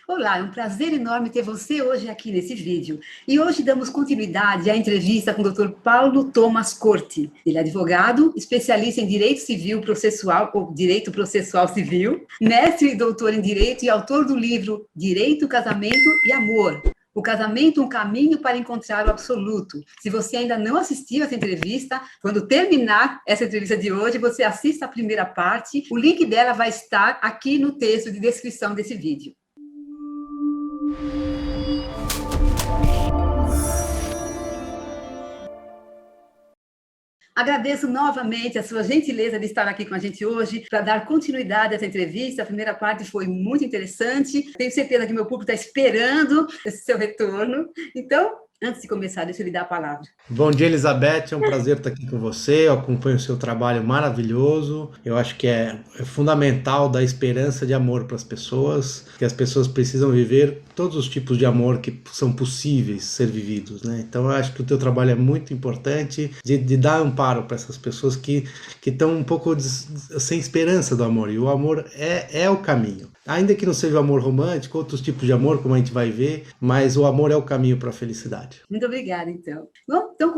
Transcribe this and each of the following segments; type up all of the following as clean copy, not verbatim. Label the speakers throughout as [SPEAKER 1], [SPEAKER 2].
[SPEAKER 1] Olá, é um prazer enorme ter você hoje aqui nesse vídeo. E hoje damos continuidade à entrevista com o Dr. Paulo Thomas Corte. Ele é advogado, especialista em Direito Civil Processual ou Direito Processual Civil, mestre e doutor em Direito e autor do livro Direito, Casamento e Amor. O casamento, um caminho para encontrar o absoluto. Se você ainda não assistiu essa entrevista, quando terminar essa entrevista de hoje, você assista a primeira parte. O link dela vai estar aqui no texto de descrição desse vídeo. Agradeço novamente a sua gentileza de estar aqui com a gente hoje para dar continuidade a essa entrevista. A primeira parte foi muito interessante. Tenho certeza que meu público está esperando esse seu retorno. Então, antes de começar, deixa eu lhe dar a palavra.
[SPEAKER 2] Bom dia, Elizabeth. É um prazer estar aqui com você. Eu acompanho o seu trabalho maravilhoso. Eu acho que é fundamental dar esperança de amor para as pessoas, que as pessoas precisam viver todos os tipos de amor que são possíveis ser vividos, né? Então, eu acho que o teu trabalho é muito importante de dar amparo para essas pessoas que estão um pouco sem esperança do amor. E o amor é o caminho. Ainda que não seja o amor romântico, outros tipos de amor, como a gente vai ver, mas o amor é o caminho para a felicidade.
[SPEAKER 1] Muito obrigada, então. Bom, então,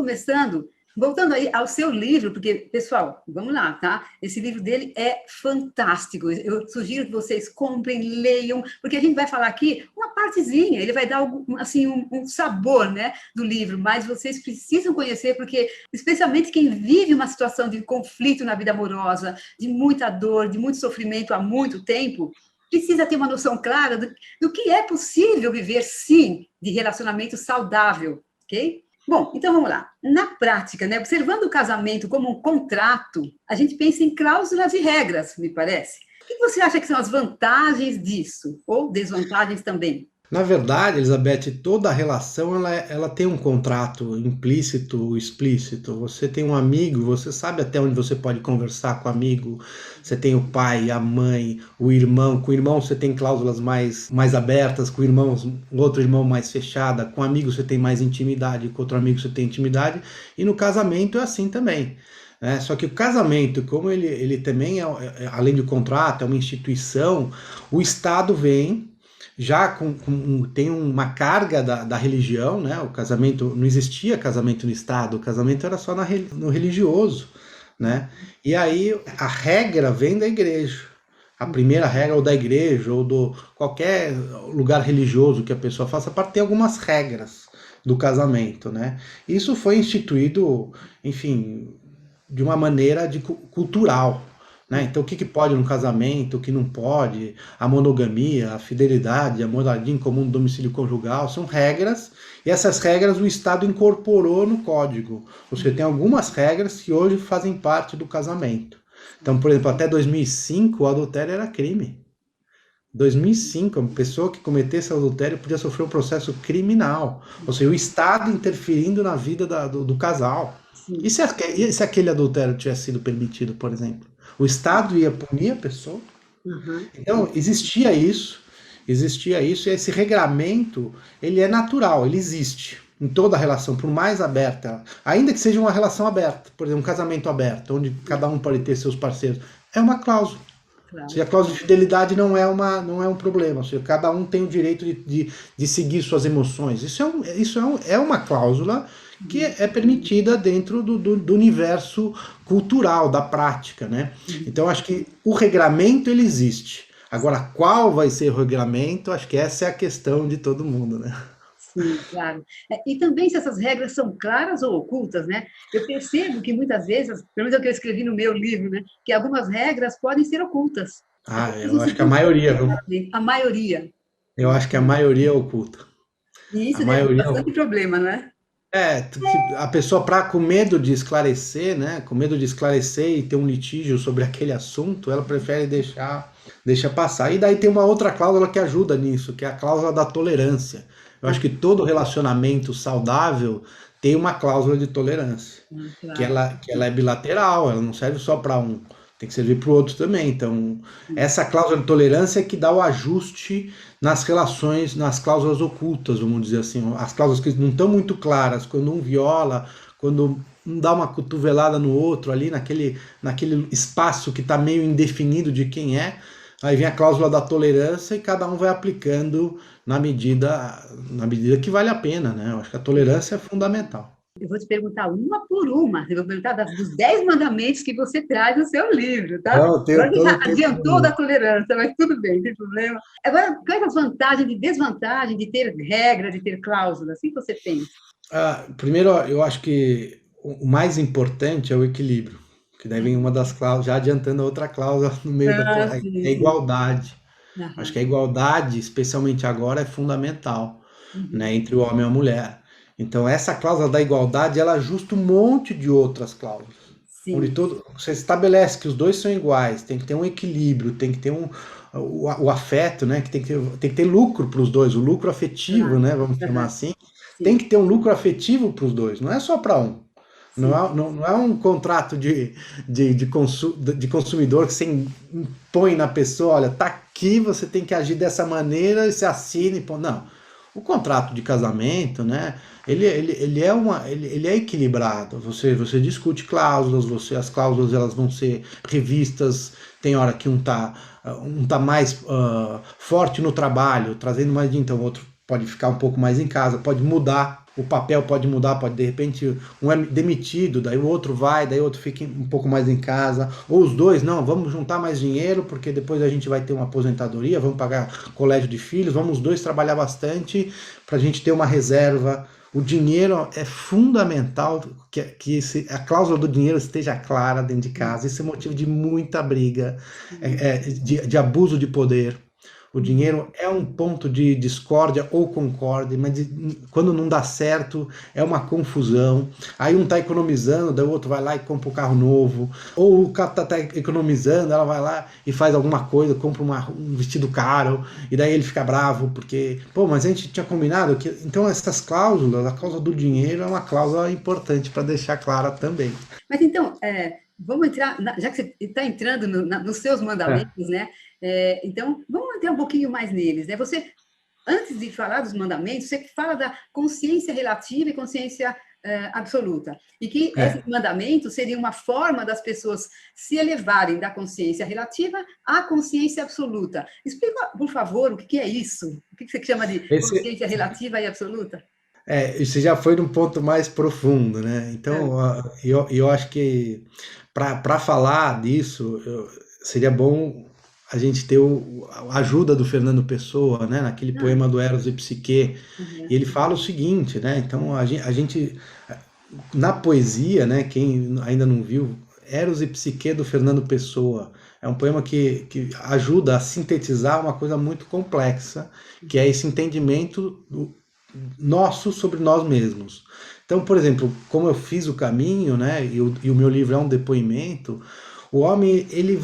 [SPEAKER 1] voltando aí ao seu livro, porque, pessoal, vamos lá, tá? Esse livro dele é fantástico. Eu sugiro que vocês comprem, leiam, porque a gente vai falar aqui uma partezinha, ele vai dar assim, um sabor, né, do livro, mas vocês precisam conhecer, porque, especialmente quem vive uma situação de conflito na vida amorosa, de muita dor, de muito sofrimento há muito tempo, precisa ter uma noção clara do que é possível viver, sim, de relacionamento saudável, ok? Bom, então vamos lá. Na prática, né, observando o casamento como um contrato, a gente pensa em cláusulas e regras, me parece. O que você acha que são as vantagens disso? Ou desvantagens também?
[SPEAKER 2] Na verdade, Elizabeth, toda relação ela tem um contrato implícito ou explícito. Você tem um amigo, você sabe até onde você pode conversar com o amigo. Você tem o pai, a mãe, o irmão. Com o irmão você tem cláusulas mais abertas, com o outro irmão mais fechada. Com o amigo você tem mais intimidade, com outro amigo você tem intimidade. E no casamento é assim também. Só que o casamento, como ele também além de contrato, é uma instituição, o Estado vem já tem uma carga da religião, né? O casamento, não existia casamento no Estado, o casamento era só no religioso, né? E aí a regra vem da igreja. A primeira regra ou da igreja ou do qualquer lugar religioso que a pessoa faça parte tem algumas regras do casamento, né? Isso foi instituído, enfim, de uma maneira cultural, né? Então, o que pode no casamento, o que não pode, a monogamia, a fidelidade, a moradia em comum do domicílio conjugal, são regras, e essas regras o Estado incorporou no Código. Ou seja, tem algumas regras que hoje fazem parte do casamento. Então, por exemplo, até 2005 o adultério era crime. 2005, uma pessoa que cometesse adultério podia sofrer um processo criminal. Ou seja, o Estado interferindo na vida do casal. E se aquele adultério tivesse sido permitido, por exemplo? O Estado ia punir a pessoa? Então, existia isso, e esse regramento, ele é natural, ele existe em toda relação, por mais aberta, ainda que seja uma relação aberta, por exemplo, um casamento aberto, onde cada um pode ter seus parceiros, é uma cláusula. Claro. Ou seja, a cláusula de fidelidade não é um problema, ou seja, cada um tem o direito de seguir suas emoções. Isso é uma cláusula que é permitida dentro do universo cultural, da prática, né? Então, acho que o regramento, ele existe. Agora, qual vai ser o regramento? Acho que essa é a questão de todo mundo, né?
[SPEAKER 1] Sim, claro. E também se essas regras são claras ou ocultas, né? Eu percebo que muitas vezes, pelo menos é o que eu escrevi no meu livro, né? Que algumas regras podem ser ocultas.
[SPEAKER 2] Eu acho que a maioria, viu?
[SPEAKER 1] A maioria.
[SPEAKER 2] Eu acho que a maioria é oculta.
[SPEAKER 1] E isso deve ter bastante problema, não é?
[SPEAKER 2] A pessoa, com medo de esclarecer, né, com medo de esclarecer e ter um litígio sobre aquele assunto, ela prefere deixar passar. E daí tem uma outra cláusula que ajuda nisso, que é a cláusula da tolerância. Eu acho que todo relacionamento saudável tem uma cláusula de tolerância, claro. que ela é bilateral, ela não serve só para um, tem que servir para o outro também. Então, essa cláusula de tolerância é que dá o ajuste nas relações, nas cláusulas ocultas, vamos dizer assim, as cláusulas que não estão muito claras, quando um viola, quando um dá uma cotovelada no outro ali, naquele espaço que está meio indefinido de quem é, Aí vem a cláusula da tolerância e cada um vai aplicando na medida que vale a pena, né? Eu acho que a tolerância é fundamental.
[SPEAKER 1] Eu vou te perguntar uma por uma. Eu vou perguntar dos 10 mandamentos que você traz no seu livro, tá?
[SPEAKER 2] Não, eu
[SPEAKER 1] Agora
[SPEAKER 2] tenho
[SPEAKER 1] você
[SPEAKER 2] todo
[SPEAKER 1] já
[SPEAKER 2] o tempo do
[SPEAKER 1] adiantou da
[SPEAKER 2] mundo.
[SPEAKER 1] tolerância, mas tudo bem, não tem problema. Agora, quais as vantagens e desvantagens de ter regra, de ter cláusulas? Assim que você pensa?
[SPEAKER 2] Primeiro, eu acho que o mais importante é o equilíbrio, que daí vem uma das cláusulas, já adiantando a outra cláusula no meio da
[SPEAKER 1] Ah,
[SPEAKER 2] cláusula, é
[SPEAKER 1] sim,
[SPEAKER 2] a
[SPEAKER 1] sim.
[SPEAKER 2] igualdade. Acho que
[SPEAKER 1] Aham.
[SPEAKER 2] a igualdade, especialmente agora, é fundamental, né,
[SPEAKER 1] Uhum.
[SPEAKER 2] entre o homem e a mulher. Então, essa cláusula da igualdade, ela ajusta um monte de outras cláusulas. Onde
[SPEAKER 1] Sim,
[SPEAKER 2] todo, você estabelece que os dois são iguais, tem que ter um equilíbrio, tem que ter o afeto, né, que tem que ter lucro para os dois, o lucro afetivo,
[SPEAKER 1] claro.
[SPEAKER 2] né, vamos chamar
[SPEAKER 1] Aham.
[SPEAKER 2] assim. Tem
[SPEAKER 1] Sim,
[SPEAKER 2] que ter um lucro afetivo para os dois, não é só para um.
[SPEAKER 1] sim.
[SPEAKER 2] Não é um contrato de consumidor que você impõe na pessoa, olha, tá aqui, você tem que agir dessa maneira e se assina e pô. Não. O contrato de casamento, né? Ele é equilibrado. Você discute cláusulas, as cláusulas elas vão ser revistas. Tem hora que um tá mais forte no trabalho, trazendo mais dinheiro, então o outro pode ficar um pouco mais em casa, pode mudar, o papel pode mudar, pode de repente um é demitido, daí o outro vai, daí o outro fica um pouco mais em casa, ou os dois, não, vamos juntar mais dinheiro, porque depois a gente vai ter uma aposentadoria, vamos pagar colégio de filhos, vamos os dois trabalhar bastante para a gente ter uma reserva. O dinheiro é fundamental a cláusula do dinheiro esteja clara dentro de
[SPEAKER 1] Sim,
[SPEAKER 2] casa. Isso é motivo de muita briga,
[SPEAKER 1] sim.
[SPEAKER 2] de abuso de poder. O
[SPEAKER 1] Uhum.
[SPEAKER 2] dinheiro é um ponto de discórdia ou concórdia, mas quando não dá certo é uma confusão. Aí um está economizando, daí o outro vai lá e compra um carro novo. Ou o cara tá economizando, ela vai lá e faz alguma coisa, compra um vestido caro, e daí ele fica bravo, porque, pô, mas a gente tinha combinado que. Então, essas cláusulas, a cláusula do dinheiro é uma cláusula importante para deixar clara também.
[SPEAKER 1] Mas então, vamos entrar, já que você está entrando nos seus
[SPEAKER 2] É.
[SPEAKER 1] mandamentos, né? Então, vamos entrar um pouquinho mais neles, né? Você, antes de falar dos mandamentos, você fala da consciência relativa e consciência absoluta. E que esses
[SPEAKER 2] É.
[SPEAKER 1] mandamentos seriam uma forma das pessoas se elevarem da consciência relativa à consciência absoluta. Explica, por favor, o que é isso? O que você chama de
[SPEAKER 2] Esse,
[SPEAKER 1] consciência relativa e absoluta?
[SPEAKER 2] isso já foi num ponto mais profundo, né?
[SPEAKER 1] É.
[SPEAKER 2] Então, eu acho que para falar disso, seria bom a gente ter a ajuda do Fernando Pessoa, né? Naquele
[SPEAKER 1] Ah,
[SPEAKER 2] poema do Eros e Psique, e
[SPEAKER 1] uhum,
[SPEAKER 2] ele fala o seguinte, né? Então, na poesia, né? Quem ainda não viu, Eros e Psique do Fernando Pessoa, é um poema que ajuda a sintetizar uma coisa muito complexa, que é esse entendimento nosso sobre nós mesmos. Então, por exemplo, como eu fiz o caminho, né, e o meu livro é um depoimento, o homem ele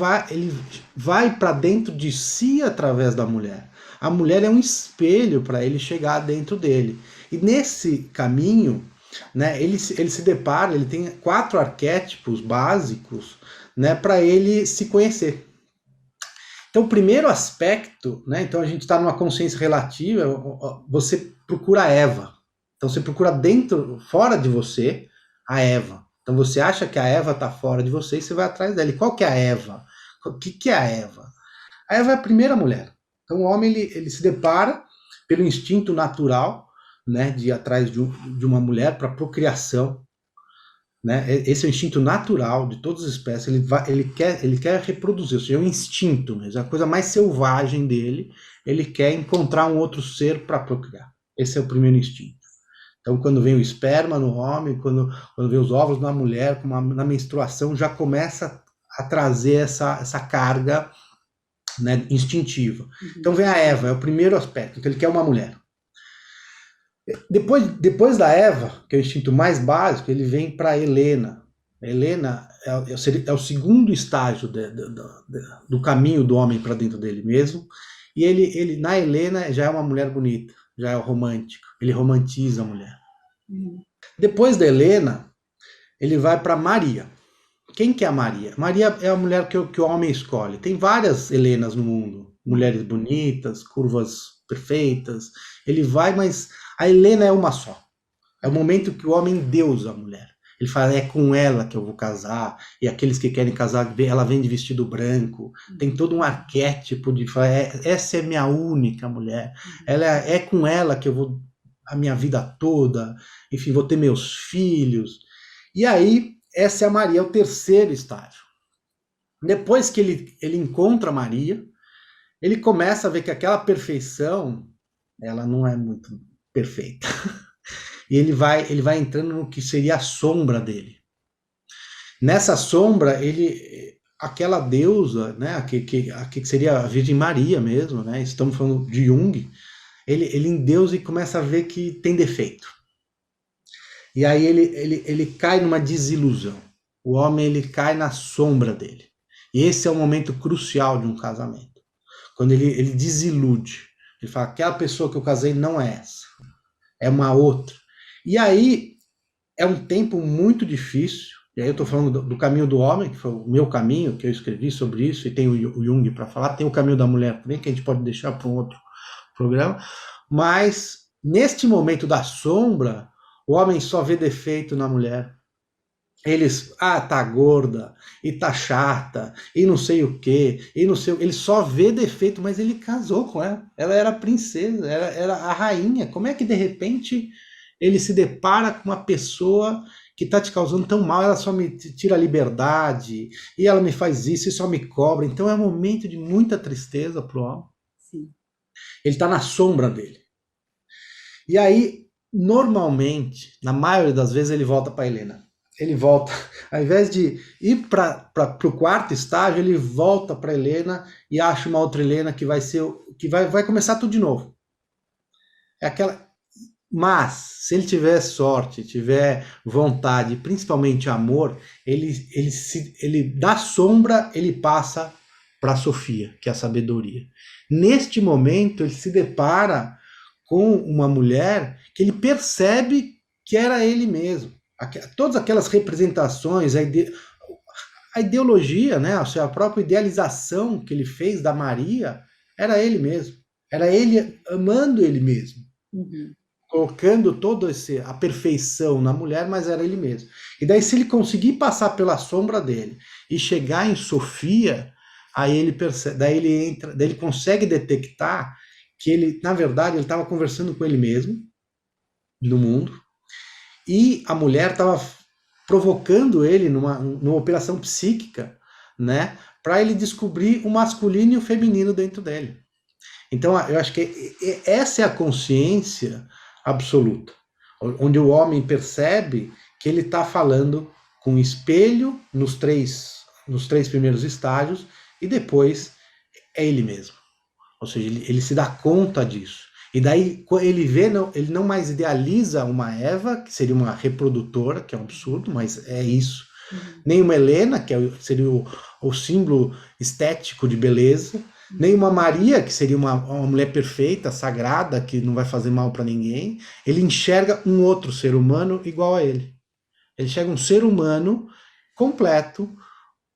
[SPEAKER 2] vai para dentro de si através da mulher. A mulher é um espelho para ele chegar dentro dele. E nesse caminho, né, ele se depara, ele tem 4 arquétipos básicos, né, para ele se conhecer. Então, o primeiro aspecto, né? Então a gente está numa consciência relativa, você procura a Eva. Então você procura dentro, fora de você, a Eva. Então você acha que a Eva está fora de você e você vai atrás dela. E qual que é a Eva? O que é a Eva? A Eva é a primeira mulher. Então o homem ele se depara pelo instinto natural, né, de ir atrás de uma mulher para procriação, né? Esse é o instinto natural de todas as espécies. Ele quer reproduzir, ou seja, é um instinto mesmo, é a coisa mais selvagem dele. Ele quer encontrar um outro ser para procriar. Esse é o primeiro instinto. Então, quando vem o esperma no homem, quando vem os óvulos na mulher, na menstruação, já começa a trazer essa carga, né, instintiva. Então,
[SPEAKER 1] uhum,
[SPEAKER 2] vem a Eva, é o primeiro aspecto, que ele quer uma mulher. Depois da Eva, que é o instinto mais básico, ele vem para Helena. Helena é o segundo estágio do caminho do homem para dentro dele mesmo. E ele, na Helena, já é uma mulher bonita, já é o romântico. Ele romantiza a mulher.
[SPEAKER 1] uhum,
[SPEAKER 2] Depois da Helena, ele vai para Maria. Quem que é a Maria? Maria é a mulher que o homem escolhe. Tem várias Helenas no mundo.
[SPEAKER 1] uhum,
[SPEAKER 2] Mulheres bonitas, curvas perfeitas. Ele vai, mas a Helena é uma só. É o momento que o homem deusa a mulher. Ele fala, é com ela que eu vou casar, e aqueles que querem casar, ela vem de vestido branco, tem todo um arquétipo de falar, essa é minha única mulher, ela é com ela que eu vou a minha vida toda, enfim, vou ter meus filhos. E aí, essa é a Maria, é o terceiro estágio. Depois que ele encontra Maria, ele começa a ver que aquela perfeição, ela não é muito perfeita. E ele vai entrando no que seria a sombra dele. Nessa sombra, aquela deusa, né, que seria a Virgem Maria mesmo, né, estamos falando de Jung, ele em Deus e começa a ver que tem defeito. E aí ele cai numa desilusão. O homem ele cai na sombra dele. E esse é o momento crucial de um casamento. Quando ele desilude. Ele fala, aquela pessoa que eu casei não é essa. É uma outra. E aí é um tempo muito difícil. E aí eu estou falando do caminho do homem, que foi o meu caminho, que eu escrevi sobre isso, e tem o Jung para falar. Tem o caminho da mulher também, que a gente pode deixar para um outro programa. Mas neste momento da sombra, o homem só vê defeito na mulher. Eles, tá gorda, e tá chata, e não sei o quê, e não sei, ele só vê defeito, mas ele casou com ela. Ela era a princesa, era a rainha. Como é que de repente ele se depara com uma pessoa que tá te causando tão mal, ela só me tira a liberdade, e ela me faz isso, e só me cobra. Então é um momento de muita tristeza pro homem.
[SPEAKER 1] Sim.
[SPEAKER 2] Ele tá na sombra dele. E aí, normalmente, na maioria das vezes, ele volta para Helena. Ele volta, ao invés de ir para o quarto estágio, ele volta para Helena e acha uma outra Helena que vai começar tudo de novo. É aquela. Mas se ele tiver sorte, tiver vontade, principalmente amor, ele da sombra ele passa para a Sofia, que é a sabedoria. Neste momento ele se depara com uma mulher que ele percebe que era ele mesmo. Todas aquelas representações, a ideologia, né, a própria idealização que ele fez da Maria, era ele mesmo. Era ele amando ele mesmo.
[SPEAKER 1] Uhum.
[SPEAKER 2] Colocando toda a perfeição na mulher, mas era ele mesmo. E daí, se ele conseguir passar pela sombra dele e chegar em Sofia, aí ele percebe, daí ele consegue detectar que ele, na verdade, ele estava conversando com ele mesmo, no mundo, e a mulher estava provocando ele numa operação psíquica, né, para ele descobrir o masculino e o feminino dentro dele. Então, eu acho que essa é a consciência absoluta, onde o homem percebe que ele está falando com o espelho nos três primeiros estágios e depois é ele mesmo. Ou seja, ele se dá conta disso. E daí ele não mais idealiza uma Eva, que seria uma reprodutora, que é um absurdo, mas é isso. Nem uma Helena, que seria o símbolo estético de beleza. Nem uma Maria, que seria uma mulher perfeita, sagrada, que não vai fazer mal para ninguém. Ele enxerga um outro ser humano igual a ele. Ele enxerga um ser humano completo,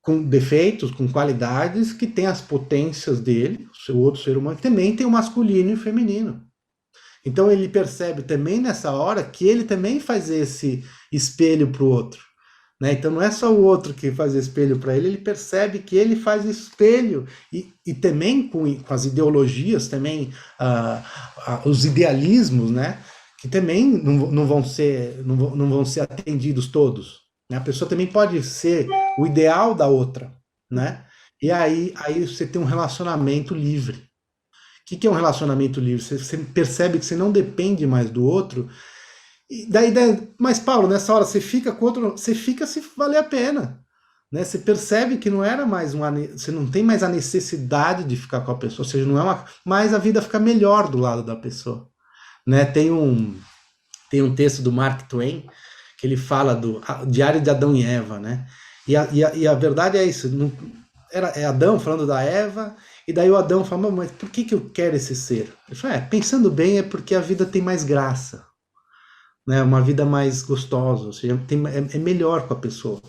[SPEAKER 2] com defeitos, com qualidades, que tem as potências dele, o seu outro ser humano, que também tem o masculino e o feminino. Então ele percebe também nessa hora que ele também faz esse espelho para o outro. Né? Então não é só o outro que faz espelho para ele percebe que ele faz espelho e também com as ideologias, também os idealismos, né? Que também não vão ser atendidos todos. Né? A pessoa também pode ser o ideal da outra, né? E aí você tem um relacionamento livre. O que é um relacionamento livre? Você percebe que você não depende mais do outro. E daí, mas Paulo, nessa hora você fica com outro, você fica se valer a pena, né? Você percebe que não era mais você não tem mais a necessidade de ficar com a pessoa, ou seja, não é mais a vida fica melhor do lado da pessoa, né? Tem um texto do Mark Twain que ele fala do Diário de Adão e Eva, né? E a verdade é isso, é Adão falando da Eva. E daí o Adão fala, mas por que eu quero esse ser? Ele fala, pensando bem, é porque a vida tem mais graça. Né? Uma vida mais gostosa, ou seja, é melhor com a pessoa.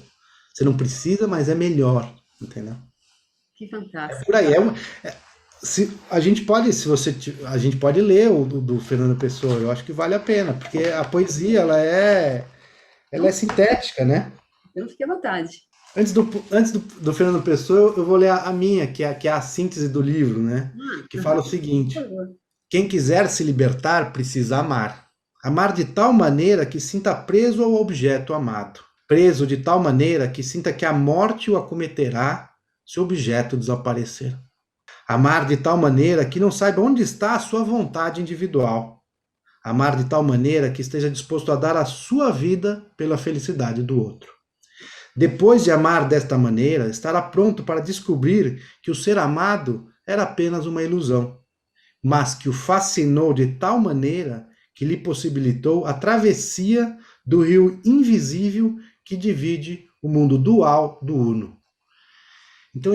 [SPEAKER 2] Você não precisa, mas é melhor, entendeu?
[SPEAKER 1] Que fantástico.
[SPEAKER 2] É por aí. A gente pode ler o do Fernando Pessoa, eu acho que vale a pena, porque a poesia, ela é Ela é sintética, né?
[SPEAKER 1] Então, fique à vontade.
[SPEAKER 2] Antes do Fernando Pessoa, eu vou ler a minha, que é a síntese do livro, né? Que fala o
[SPEAKER 1] Por
[SPEAKER 2] seguinte:
[SPEAKER 1] favor.
[SPEAKER 2] quem quiser se libertar precisa amar. Amar de tal maneira que sinta preso ao objeto amado. Preso de tal maneira que sinta que a morte o acometerá se o objeto desaparecer. Amar de tal maneira que não saiba onde está a sua vontade individual. Amar de tal maneira que esteja disposto a dar a sua vida pela felicidade do outro. Depois de amar desta maneira, estará pronto para descobrir que o ser amado era apenas uma ilusão, mas que o fascinou de tal maneira que lhe possibilitou a travessia do rio invisível que divide o mundo dual do uno. Então,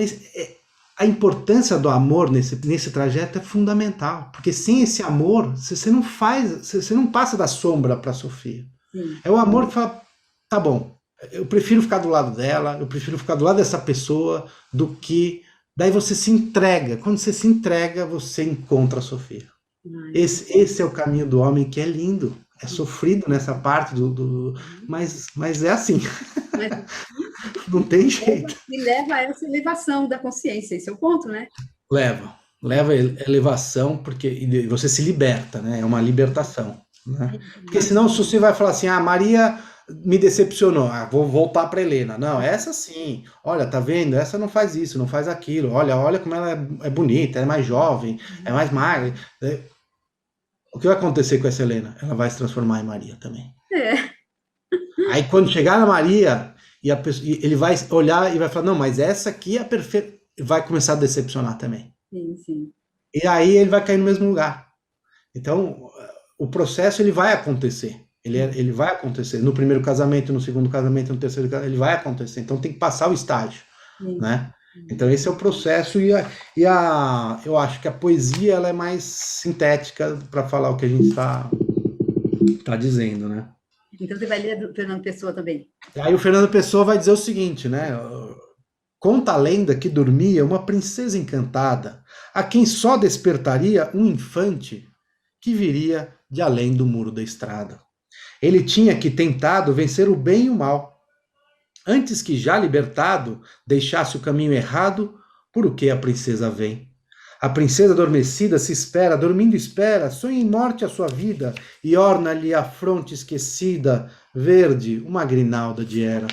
[SPEAKER 2] a importância do amor nesse trajeto é fundamental, porque sem esse amor, você não passa da sombra para a Sofia.
[SPEAKER 1] Sim.
[SPEAKER 2] É o amor que fala, tá bom, eu prefiro ficar do lado dela, eu prefiro ficar do lado dessa pessoa, do que... Daí você se entrega. Quando você se entrega, você encontra a Sofia. Esse é o caminho do homem, que é lindo. É sofrido nessa parte mas é assim.
[SPEAKER 1] Mas
[SPEAKER 2] Não tem jeito.
[SPEAKER 1] e leva a essa elevação da consciência, esse é o ponto, né?
[SPEAKER 2] Leva a elevação, porque você se liberta, né? É uma libertação, né? Porque senão você vai falar assim, Maria me decepcionou, vou voltar para Helena. Não, essa sim. Olha, tá vendo? Essa não faz isso, não faz aquilo. Olha como ela é bonita, é mais jovem, é mais magra. O que vai acontecer com essa Helena? Ela vai se transformar em Maria também. Aí quando chegar na Maria, ele vai olhar e vai falar, não, mas essa aqui é a perfeita. Vai começar a decepcionar também.
[SPEAKER 1] Sim.
[SPEAKER 2] E aí ele vai cair no mesmo lugar. Então, o processo ele vai acontecer. Ele vai acontecer. No primeiro casamento, no segundo casamento, no terceiro casamento, ele vai acontecer. Então tem que passar o estágio, né? Então esse é o processo eu acho que a poesia ela é mais sintética para falar o que a gente está dizendo, né?
[SPEAKER 1] Então você vai ler do Fernando Pessoa também.
[SPEAKER 2] Aí o Fernando Pessoa vai dizer o seguinte, né? Conta a lenda que dormia uma princesa encantada, a quem só despertaria um infante que viria de além do muro da estrada. Ele tinha que tentado vencer o bem e o mal, antes que já libertado deixasse o caminho errado, por o que a princesa vem. A princesa adormecida se espera, dormindo espera, sonha em morte a sua vida, e orna-lhe a fronte esquecida, verde, uma grinalda de era.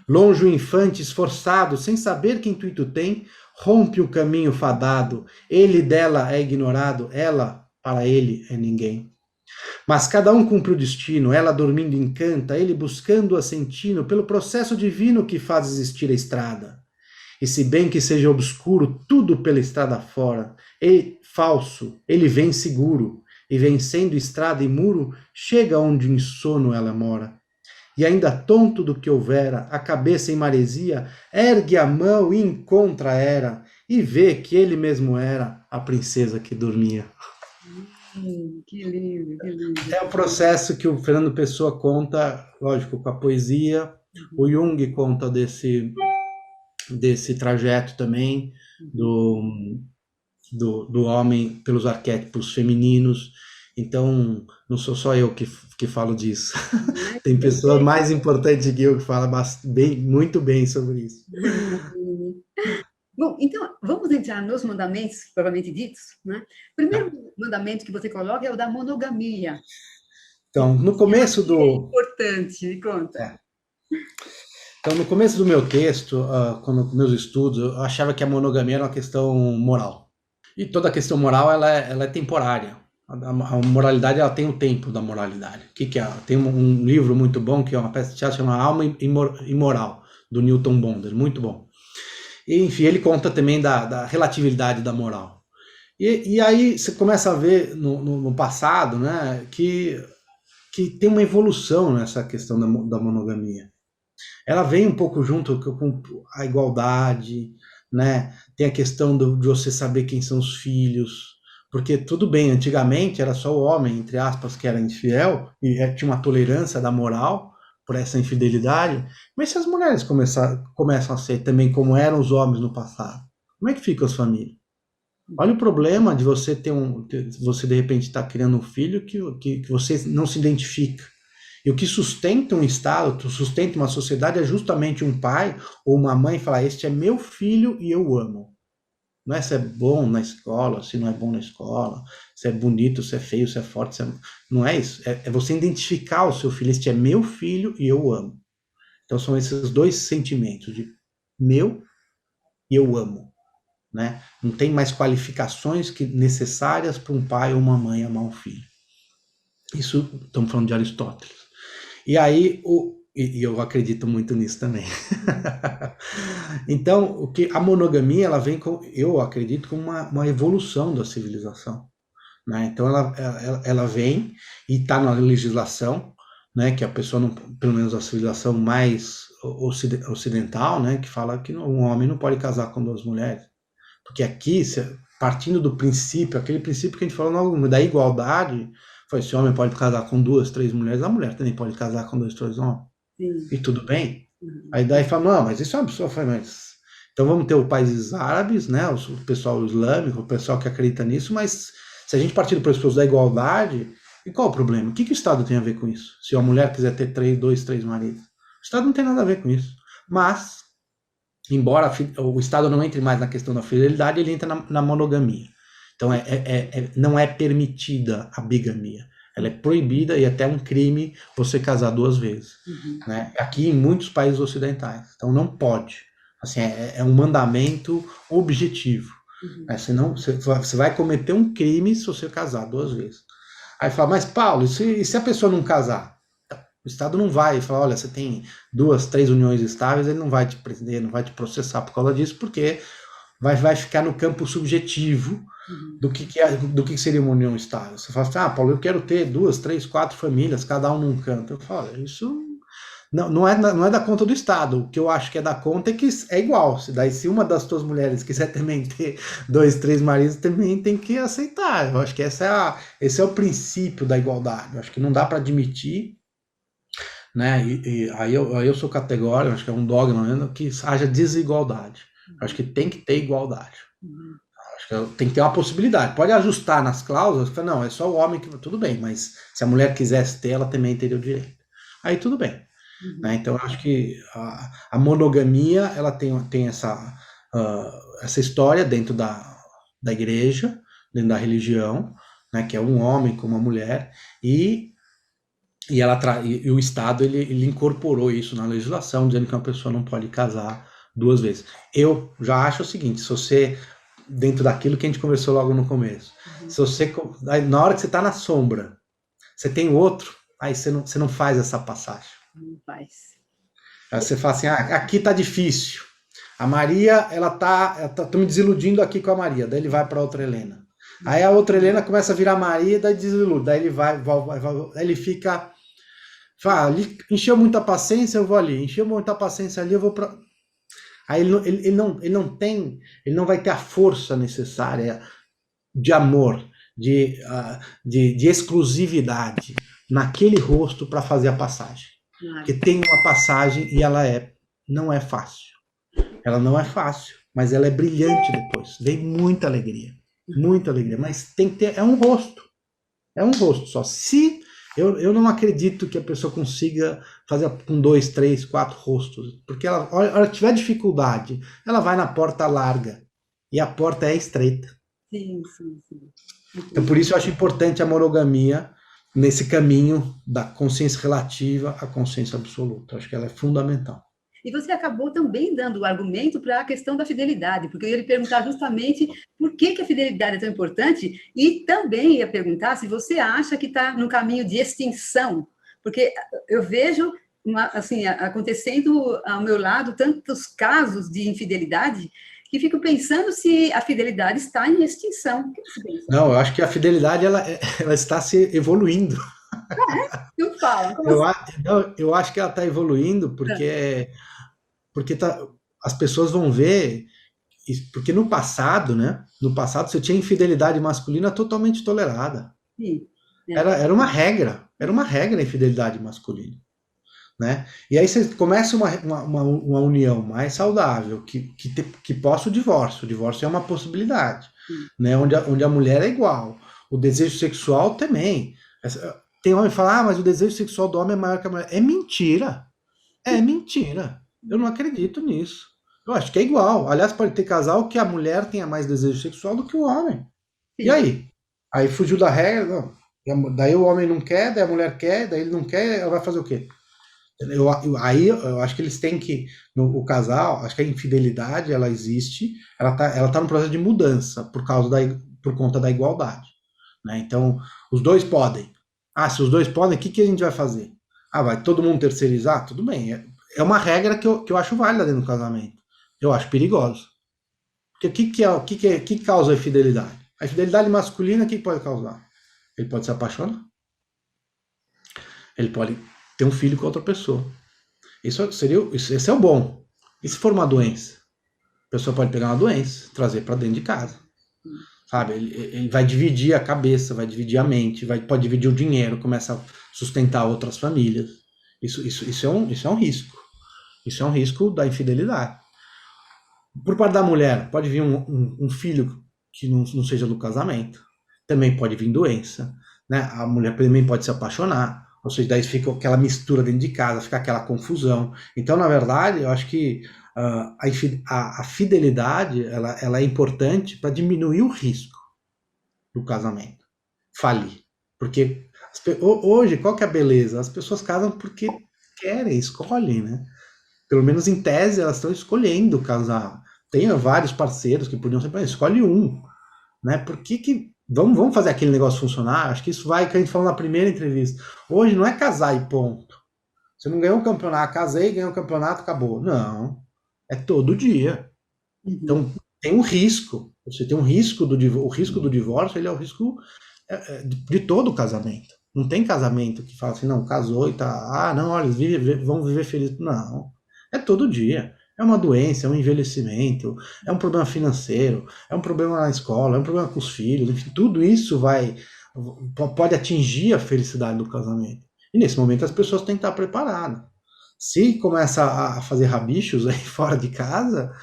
[SPEAKER 2] Longe o infante, esforçado, sem saber que intuito tem, rompe o caminho fadado, ele dela é ignorado, ela, para ele, é ninguém. Mas cada um cumpre o destino, ela dormindo encanta, ele buscando assentino, pelo processo divino que faz existir a estrada. E se bem que seja obscuro, tudo pela estrada fora, falso, ele vem seguro, e vencendo estrada e muro, chega onde em sono ela mora. E ainda tonto do que houvera, a cabeça em maresia, ergue a mão e encontra era, e vê que ele mesmo era a princesa que dormia.
[SPEAKER 1] Que lindo, que lindo.
[SPEAKER 2] É o processo que o Fernando Pessoa conta, lógico, com a poesia. O Jung conta desse trajeto também, do homem pelos arquétipos femininos. Então, não sou só eu que falo disso. Tem pessoas mais importantes que eu que falam muito bem sobre isso.
[SPEAKER 1] Bom, então, vamos entrar nos mandamentos, propriamente ditos, né? O primeiro mandamento que você coloca é o da monogamia.
[SPEAKER 2] Então, no começo do...
[SPEAKER 1] É importante, me conta.
[SPEAKER 2] Então, no começo do meu texto, meus estudos, eu achava que a monogamia era uma questão moral. E toda questão moral, ela é temporária. A moralidade, ela tem o tempo da moralidade. O que é? Tem um livro muito bom, que é uma peça de teatro chamada Alma Imoral, do Newton Bonder, muito bom. E, enfim, ele conta também da relatividade da moral. E aí você começa a ver no passado, né, que tem uma evolução nessa questão da monogamia. Ela vem um pouco junto com a igualdade, né? Tem a questão de você saber quem são os filhos, porque tudo bem, antigamente era só o homem, entre aspas, que era infiel, e tinha uma tolerância da moral por essa infidelidade, mas se as mulheres começam a ser também como eram os homens no passado, como é que ficam as famílias? Olha o problema de você você de repente estar criando um filho que você não se identifica. E o que sustenta um Estado, sustenta uma sociedade, é justamente um pai ou uma mãe falar: este é meu filho e eu amo. Não é se é bom na escola, se não é bom na escola, se é bonito, se é feio, se é forte, não é isso. É você identificar o seu filho: este é meu filho e eu amo. Então são esses dois sentimentos, de meu e eu amo. Né? Não tem mais qualificações necessárias para um pai ou uma mãe amar um filho. Isso, estamos falando de Aristóteles. E aí, e eu acredito muito nisso também. Então, a monogamia, ela vem, eu acredito, como uma evolução da civilização. Né? Então, ela vem e está na legislação, né, que a pessoa, não, pelo menos a civilização mais ocidental, né, que fala que um homem não pode casar com duas mulheres. Porque aqui, partindo do princípio, aquele princípio que a gente falou da igualdade, foi: se o homem pode casar com 2, 3 mulheres, a mulher também pode casar com 2, 3 homens. Sim. E tudo bem? Aí daí fala: não, mas isso é uma pessoa. Mas então vamos ter os países árabes, né, o pessoal islâmico, o pessoal que acredita nisso, mas se a gente partir do pressuposto da igualdade, e qual o problema? O que o Estado tem a ver com isso? Se a mulher quiser ter 2, 3 maridos, o Estado não tem nada a ver com isso. Mas, embora o Estado não entre mais na questão da fidelidade, ele entra na monogamia. Então, não é permitida a bigamia. Ela é proibida e até um crime você casar 2 vezes. Né? Aqui em muitos países ocidentais. Então, não pode. Assim, é um mandamento objetivo. Né? Senão, você vai cometer um crime se você casar 2 vezes. Aí fala: mas Paulo, e se a pessoa não casar? O Estado não vai falar: olha, você tem 2, 3 uniões estáveis, ele não vai te prender, não vai te processar por causa disso, porque vai ficar no campo subjetivo do que seria uma união estável. Você fala assim: Paulo, eu quero ter 2, 3, 4 famílias, cada um num canto. Eu falo: isso não é da conta do Estado. O que eu acho que é da conta é que é igual. Se uma das tuas mulheres quiser também ter 2, 3 maridos, também tem que aceitar. Eu acho que esse é o princípio da igualdade. Eu acho que não dá para admitir, né? E aí eu sou categórico, acho que é um dogma mesmo, que haja desigualdade. Acho que tem que ter igualdade. Acho que tem que ter uma possibilidade. Pode ajustar nas cláusulas, não, é só o homem que... Tudo bem, mas se a mulher quisesse ter, ela também teria o direito. Aí tudo bem. Né? Então, acho que a monogamia, ela tem essa história dentro da igreja, dentro da religião, né? Que é um homem com uma mulher, e o Estado ele incorporou isso na legislação, dizendo que uma pessoa não pode casar 2 vezes. Eu já acho o seguinte: se você, dentro daquilo que a gente conversou logo no começo, se você, na hora que você está na sombra, você tem outro, aí você não faz essa passagem.
[SPEAKER 1] Não faz.
[SPEAKER 2] Aí você fala assim: aqui tá difícil. A Maria, tô me desiludindo aqui com a Maria. Daí ele vai para outra Helena. Aí a outra Helena começa a virar Maria, daí desilude. Daí ele vai, ele fica... Fala: encheu muita paciência, eu vou ali. Encheu muita paciência ali, eu vou para... Aí ele não vai ter a força necessária de amor, de exclusividade naquele rosto para fazer a passagem. Porque tem uma passagem e ela não é fácil. Ela não é fácil, mas ela é brilhante depois. Vem muita alegria, mas tem que ter, é um rosto só. Se eu não acredito que a pessoa consiga fazer com 2, 3, 4 rostos, porque ela tiver dificuldade, ela vai na porta larga e a porta é estreita.
[SPEAKER 1] Sim.
[SPEAKER 2] Então, por isso eu acho importante a monogamia nesse caminho da consciência relativa à consciência absoluta. Eu acho que ela é fundamental.
[SPEAKER 1] E você acabou também dando o argumento para a questão da fidelidade, porque eu ia lhe perguntar justamente por que a fidelidade é tão importante, e também ia perguntar se você acha que está no caminho de extinção, porque eu vejo assim, acontecendo ao meu lado tantos casos de infidelidade que fico pensando se a fidelidade está em extinção. O que você pensa?
[SPEAKER 2] Não, eu acho que a fidelidade ela está se evoluindo.
[SPEAKER 1] Eu falo.
[SPEAKER 2] Eu acho que ela está evoluindo porque as pessoas vão ver, porque no passado, né? No passado você tinha infidelidade masculina totalmente tolerada.
[SPEAKER 1] Sim.
[SPEAKER 2] Era uma regra a infidelidade masculina. Né? E aí você começa uma união mais saudável, que possa o divórcio. O divórcio é uma possibilidade, né? Onde a mulher é igual. O desejo sexual também. Tem homem que fala, mas o desejo sexual do homem é maior que a mulher. É mentira. É mentira. Eu não acredito nisso. Eu acho que é igual. Aliás, pode ter casal que a mulher tenha mais desejo sexual do que o homem. E
[SPEAKER 1] Sim.
[SPEAKER 2] aí? Aí fugiu da regra, não. Daí o homem não quer, daí a mulher quer, daí ele não quer, ela vai fazer o quê? Aí eu acho que eles têm que, o casal, acho que a infidelidade, ela existe, ela tá no processo de mudança por conta da igualdade, né? Então, os dois podem. Ah, se os dois podem, o que a gente vai fazer? Ah, vai todo mundo terceirizar? Tudo bem. É uma regra que eu acho válida dentro do casamento. Eu acho perigoso. Porque o que causa a infidelidade? A infidelidade masculina, o que pode causar? Ele pode se apaixonar. Ele pode ter um filho com outra pessoa. Esse é o bom. E se for uma doença? A pessoa pode pegar uma doença, trazer para dentro de casa. Sabe? Ele vai dividir a cabeça, vai dividir a mente, pode dividir o dinheiro, começa a sustentar outras famílias. Isso é um risco. Isso é um risco da infidelidade. Por parte da mulher, pode vir um filho que não seja do casamento. Também pode vir doença. Né? A mulher também pode se apaixonar. Ou seja, daí fica aquela mistura dentro de casa, fica aquela confusão. Então, na verdade, eu acho que a fidelidade ela é importante para diminuir o risco do casamento falir. Porque hoje, qual que é a beleza? As pessoas casam porque querem, escolhem, né? Pelo menos em tese, elas estão escolhendo casar. Tem vários parceiros que podiam ser, escolhe um, né? Por que vamos fazer aquele negócio funcionar? Acho que isso vai, que a gente falou na primeira entrevista. Hoje não é casar e ponto. Você não ganhou um campeonato, casei, ganhou um campeonato, acabou. Não. É todo dia. Então, tem um risco. Você tem um risco o risco do divórcio, ele é o risco de todo o casamento. Não tem casamento que fala assim, não, casou e tá, não, olha, vamos viver feliz. Não. É todo dia. É uma doença, é um envelhecimento, é um problema financeiro, é um problema na escola, é um problema com os filhos, enfim, tudo isso pode atingir a felicidade do casamento. E nesse momento as pessoas têm que estar preparadas. Se começa a fazer rabichos aí fora de casa,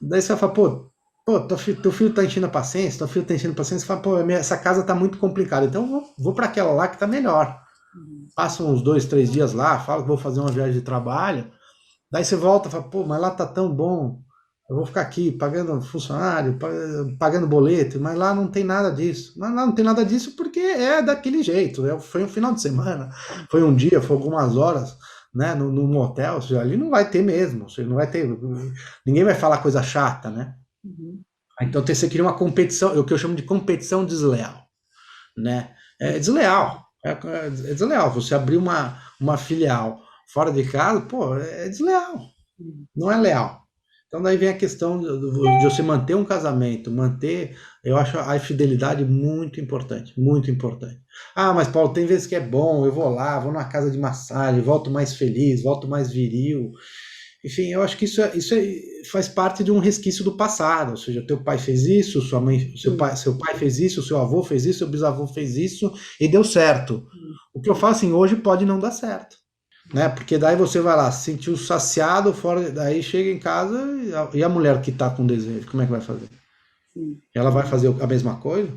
[SPEAKER 2] daí você vai falar, pô, teu filho tá enchendo a paciência, teu filho tá enchendo a paciência, você fala, pô, essa casa tá muito complicada, então vou para aquela lá que tá melhor. Passa uns 2, 3 dias lá, fala que vou fazer uma viagem de trabalho, daí você volta e fala, pô, mas lá tá tão bom, eu vou ficar aqui pagando funcionário, pagando boleto, mas lá não tem nada disso. Mas lá não tem nada disso porque é daquele jeito, foi um final de semana, foi um dia, foi algumas horas, né, no motel, ou seja, ali não vai ter mesmo, ou seja, não vai ter, ninguém vai falar coisa chata, né? Então você cria uma competição, o que eu chamo de competição desleal, né? É desleal, é desleal. Você abrir uma filial fora de casa, pô, é desleal, não é leal. Então daí vem a questão de você manter um casamento, eu acho a fidelidade muito importante, muito importante. Ah, mas Paulo, tem vezes que é bom, eu vou lá, vou numa casa de massagem, volto mais feliz, volto mais viril. Enfim, eu acho que faz parte de um resquício do passado, ou seja, teu pai fez isso, sua mãe, seu pai fez isso, seu avô fez isso, seu bisavô fez isso e deu certo. O que eu falo assim, hoje pode não dar certo, né? Porque daí você vai lá, se sentiu saciado, daí chega em casa e a mulher que está com desejo, como é que vai fazer? Ela vai fazer a mesma coisa?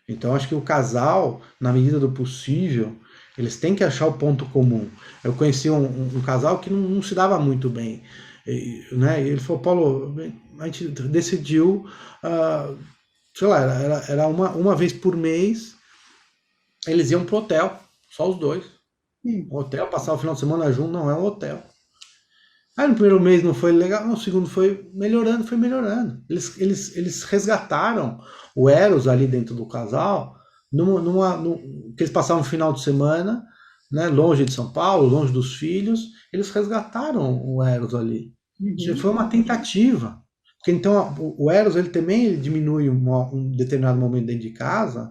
[SPEAKER 2] Então, acho que o casal, na medida do possível, eles têm que achar o ponto comum. Eu conheci um casal que não se dava muito bem. Né? E ele falou, Paulo, a gente decidiu, sei lá, era uma vez por mês, eles iam pro hotel, só os dois. Hotel, passar o final de semana junto, não é um hotel. Aí no primeiro mês não foi legal, no segundo foi melhorando, foi melhorando. Eles resgataram o Eros ali dentro do casal, que eles passavam um final de semana, né, longe de São Paulo, longe dos filhos, eles resgataram o Eros ali. Foi uma tentativa. Porque então o Eros ele também diminui um determinado momento dentro de casa,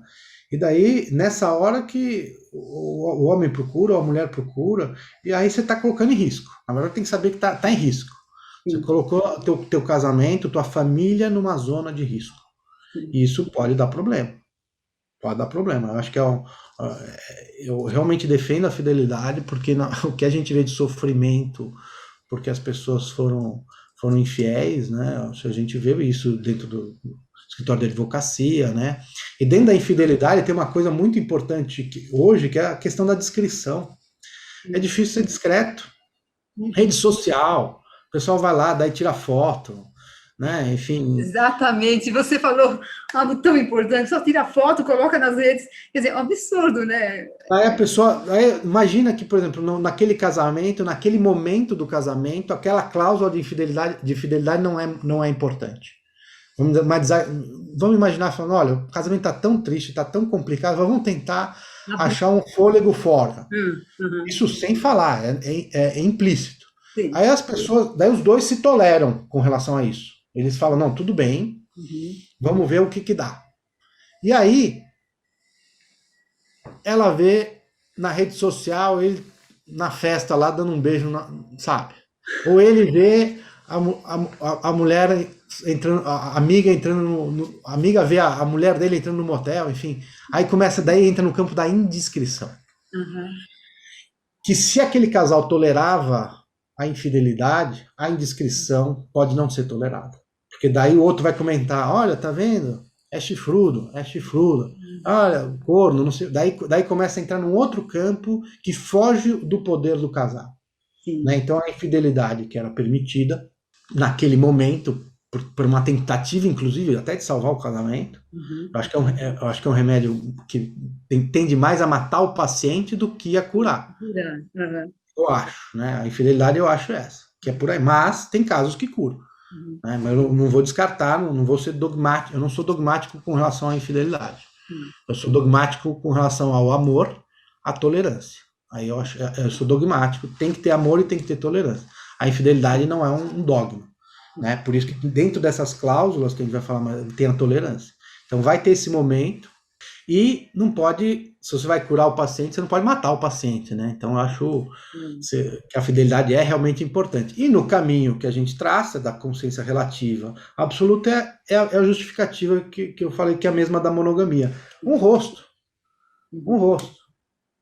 [SPEAKER 2] e daí nessa hora que o homem procura, ou a mulher procura, e aí você está colocando em risco. Na verdade tem que saber que está em risco. Você colocou teu casamento, tua família numa zona de risco. E isso pode dar problema. Pode dar problema. Eu acho que eu realmente defendo a fidelidade, porque o que a gente vê de sofrimento, porque as pessoas foram infiéis, né? A gente vê isso dentro escritório de advocacia, né? E dentro da infidelidade tem uma coisa muito importante hoje, que é a questão da discrição. É difícil ser discreto. Rede social, o pessoal vai lá, daí tira foto, né? Enfim.
[SPEAKER 1] Exatamente, você falou algo tão importante, só tira foto, coloca nas redes, quer dizer, é um absurdo, né?
[SPEAKER 2] Aí a pessoa, aí imagina que, por exemplo, naquele casamento, naquele momento do casamento, aquela cláusula de fidelidade não é importante. Vamos imaginar falando, olha, o casamento está tão triste, está tão complicado, vamos tentar achar um fôlego fora. Isso sem falar, é implícito.
[SPEAKER 1] Sim.
[SPEAKER 2] Aí as pessoas, daí os dois se toleram com relação a isso. Eles falam, não, tudo bem, vamos ver o que dá. E aí, ela vê na rede social ele na festa lá dando um beijo, sabe? Ou ele vê a mulher entrando, a amiga entrando a amiga vê a mulher dele entrando no motel, enfim. Aí daí entra no campo da indiscrição. Que se aquele casal tolerava a infidelidade, a indiscrição pode não ser tolerada. Porque daí o outro vai comentar, olha, tá vendo? É chifrudo. Olha, o corno, não sei. Daí começa a entrar num outro campo que foge do poder do casal. Né? Então a infidelidade que era permitida naquele momento, por uma tentativa, inclusive, até de salvar o casamento, eu acho que é um remédio que tende mais a matar o paciente do que a curar. Eu acho, né? A infidelidade eu acho essa, que é por aí. Mas tem casos que curam. Né? Mas eu não vou descartar, não vou ser dogmático. Eu não sou dogmático com relação à infidelidade. Eu sou dogmático com relação ao amor, à tolerância. Aí eu sou dogmático. Tem que ter amor e tem que ter tolerância. A infidelidade não é um dogma. Né? Por isso que dentro dessas cláusulas que a gente vai falar, tem a tolerância. Então vai ter esse momento e não pode, se você vai curar o paciente, você não pode matar o paciente, né? Então eu acho que a fidelidade é realmente importante. E no caminho que a gente traça da consciência relativa absoluta é a justificativa que eu falei, que é a mesma da monogamia. Um rosto.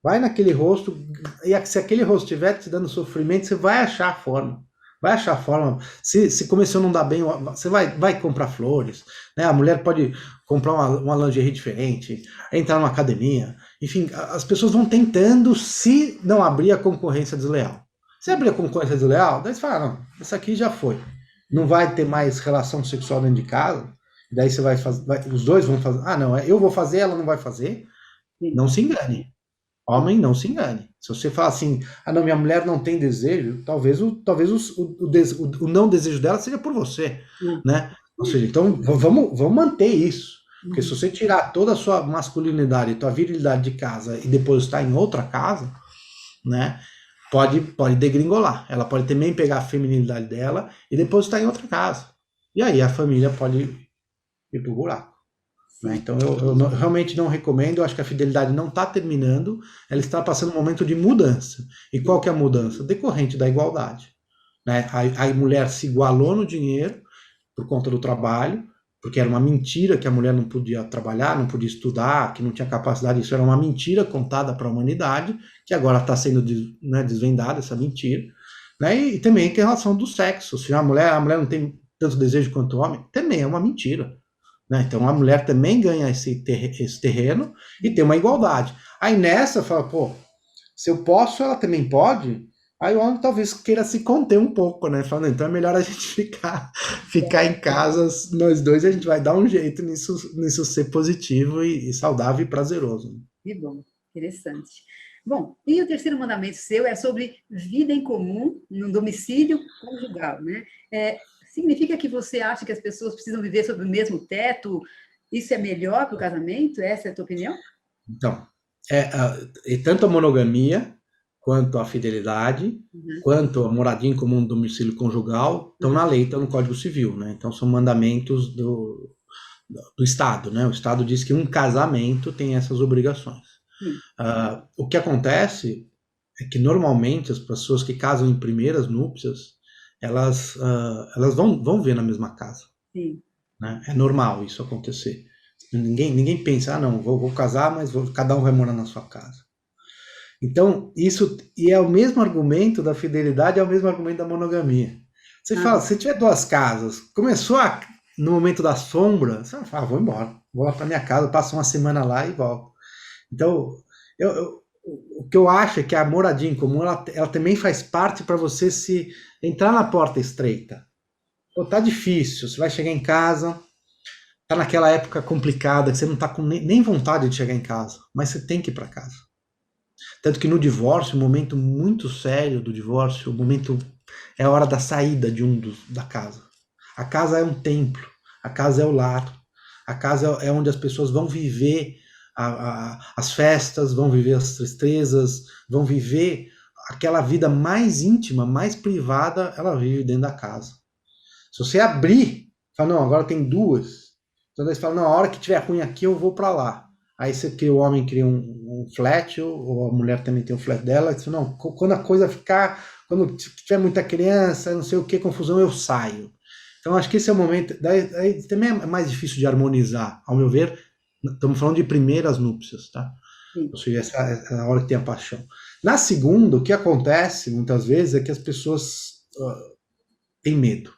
[SPEAKER 2] Vai naquele rosto, e se aquele rosto estiver te dando sofrimento, você vai achar a forma. Se começou a não dar bem, você vai comprar flores, né? A mulher pode comprar uma lingerie diferente, entrar numa academia. Enfim, as pessoas vão tentando, se não abrir a concorrência desleal. Se abrir a concorrência desleal, daí você fala, não, isso aqui já foi. Não vai ter mais relação sexual dentro de casa. Daí você vai fazer, os dois vão fazer. Ah, não, eu vou fazer, ela não vai fazer. Não se engane. Homem, não se engane. Se você fala assim, não, minha mulher não tem desejo, talvez o não desejo dela seja por você, né? Ou seja, então vamos manter isso. Porque se você tirar toda a sua masculinidade, tua virilidade de casa e depositar em outra casa, né? Pode degringolar. Ela pode também pegar a feminilidade dela e depositar em outra casa. E aí a família pode ir pro buraco. Né? Então eu realmente não recomendo, eu acho que a fidelidade não está terminando, ela está passando um momento de mudança. E qual que é a mudança? Decorrente da igualdade. Né? A mulher se igualou no dinheiro por conta do trabalho, porque era uma mentira que a mulher não podia trabalhar, não podia estudar, que não tinha capacidade, isso era uma mentira contada para a humanidade, que agora está sendo desvendada, essa mentira. Né? E também tem a relação do sexo, se a mulher não tem tanto desejo quanto o homem, também é uma mentira. Então a mulher também ganha esse terreno e tem uma igualdade. Aí nessa fala, pô, se eu posso, ela também pode. Aí o homem talvez queira se conter um pouco, né? Falando, então é melhor a gente ficar em casa, nós dois, a gente vai dar um jeito nisso ser positivo e saudável e prazeroso.
[SPEAKER 1] Que bom, interessante. Bom, e o terceiro mandamento seu é sobre vida em comum no domicílio conjugal, né? Significa que você acha que as pessoas precisam viver sob o mesmo teto? Isso é melhor para o casamento? Essa é a tua opinião?
[SPEAKER 2] Então, tanto a monogamia, quanto a fidelidade, quanto a moradia em comum no domicílio conjugal, estão na lei, estão no Código Civil, né? Então são mandamentos do Estado, né? O Estado diz que um casamento tem essas obrigações. O que acontece é que normalmente as pessoas que casam em primeiras núpcias, elas vão ver na mesma casa.
[SPEAKER 1] Sim.
[SPEAKER 2] Né? É normal isso acontecer. Ninguém pensa, não, vou casar, mas cada um vai morar na sua casa. Então, isso, e é o mesmo argumento da fidelidade, é o mesmo argumento da monogamia. Você fala, se tiver duas casas, começou a no momento da sombra, você fala, vou embora, vou lá para minha casa, passo uma semana lá e volto. Então, o que eu acho é que a moradia em comum, ela também faz parte para você se entrar na porta estreita. Pô, tá difícil, você vai chegar em casa, tá naquela época complicada, que você não tá com nem vontade de chegar em casa, mas você tem que ir para casa. Tanto que no divórcio, o momento muito sério do divórcio, o momento é a hora da saída de da casa. A casa é um templo, a casa é o lar, a casa é onde as pessoas vão viver as festas, vão viver as tristezas, vão viver aquela vida mais íntima, mais privada, ela vive dentro da casa. Se você abrir, fala, não, agora tem duas. Então você fala, não, a hora que tiver ruim aqui eu vou para lá. Aí você cria, o homem cria um flat, ou a mulher também tem um flat dela, e diz, não, quando a coisa ficar, quando tiver muita criança, não sei o que, confusão, eu saio. Então acho que esse é o momento, daí também é mais difícil de harmonizar, ao meu ver, estamos falando de primeiras núpcias, tá? Ou seja, essa é a hora que tem a paixão. Na segunda, o que acontece muitas vezes é que as pessoas têm medo.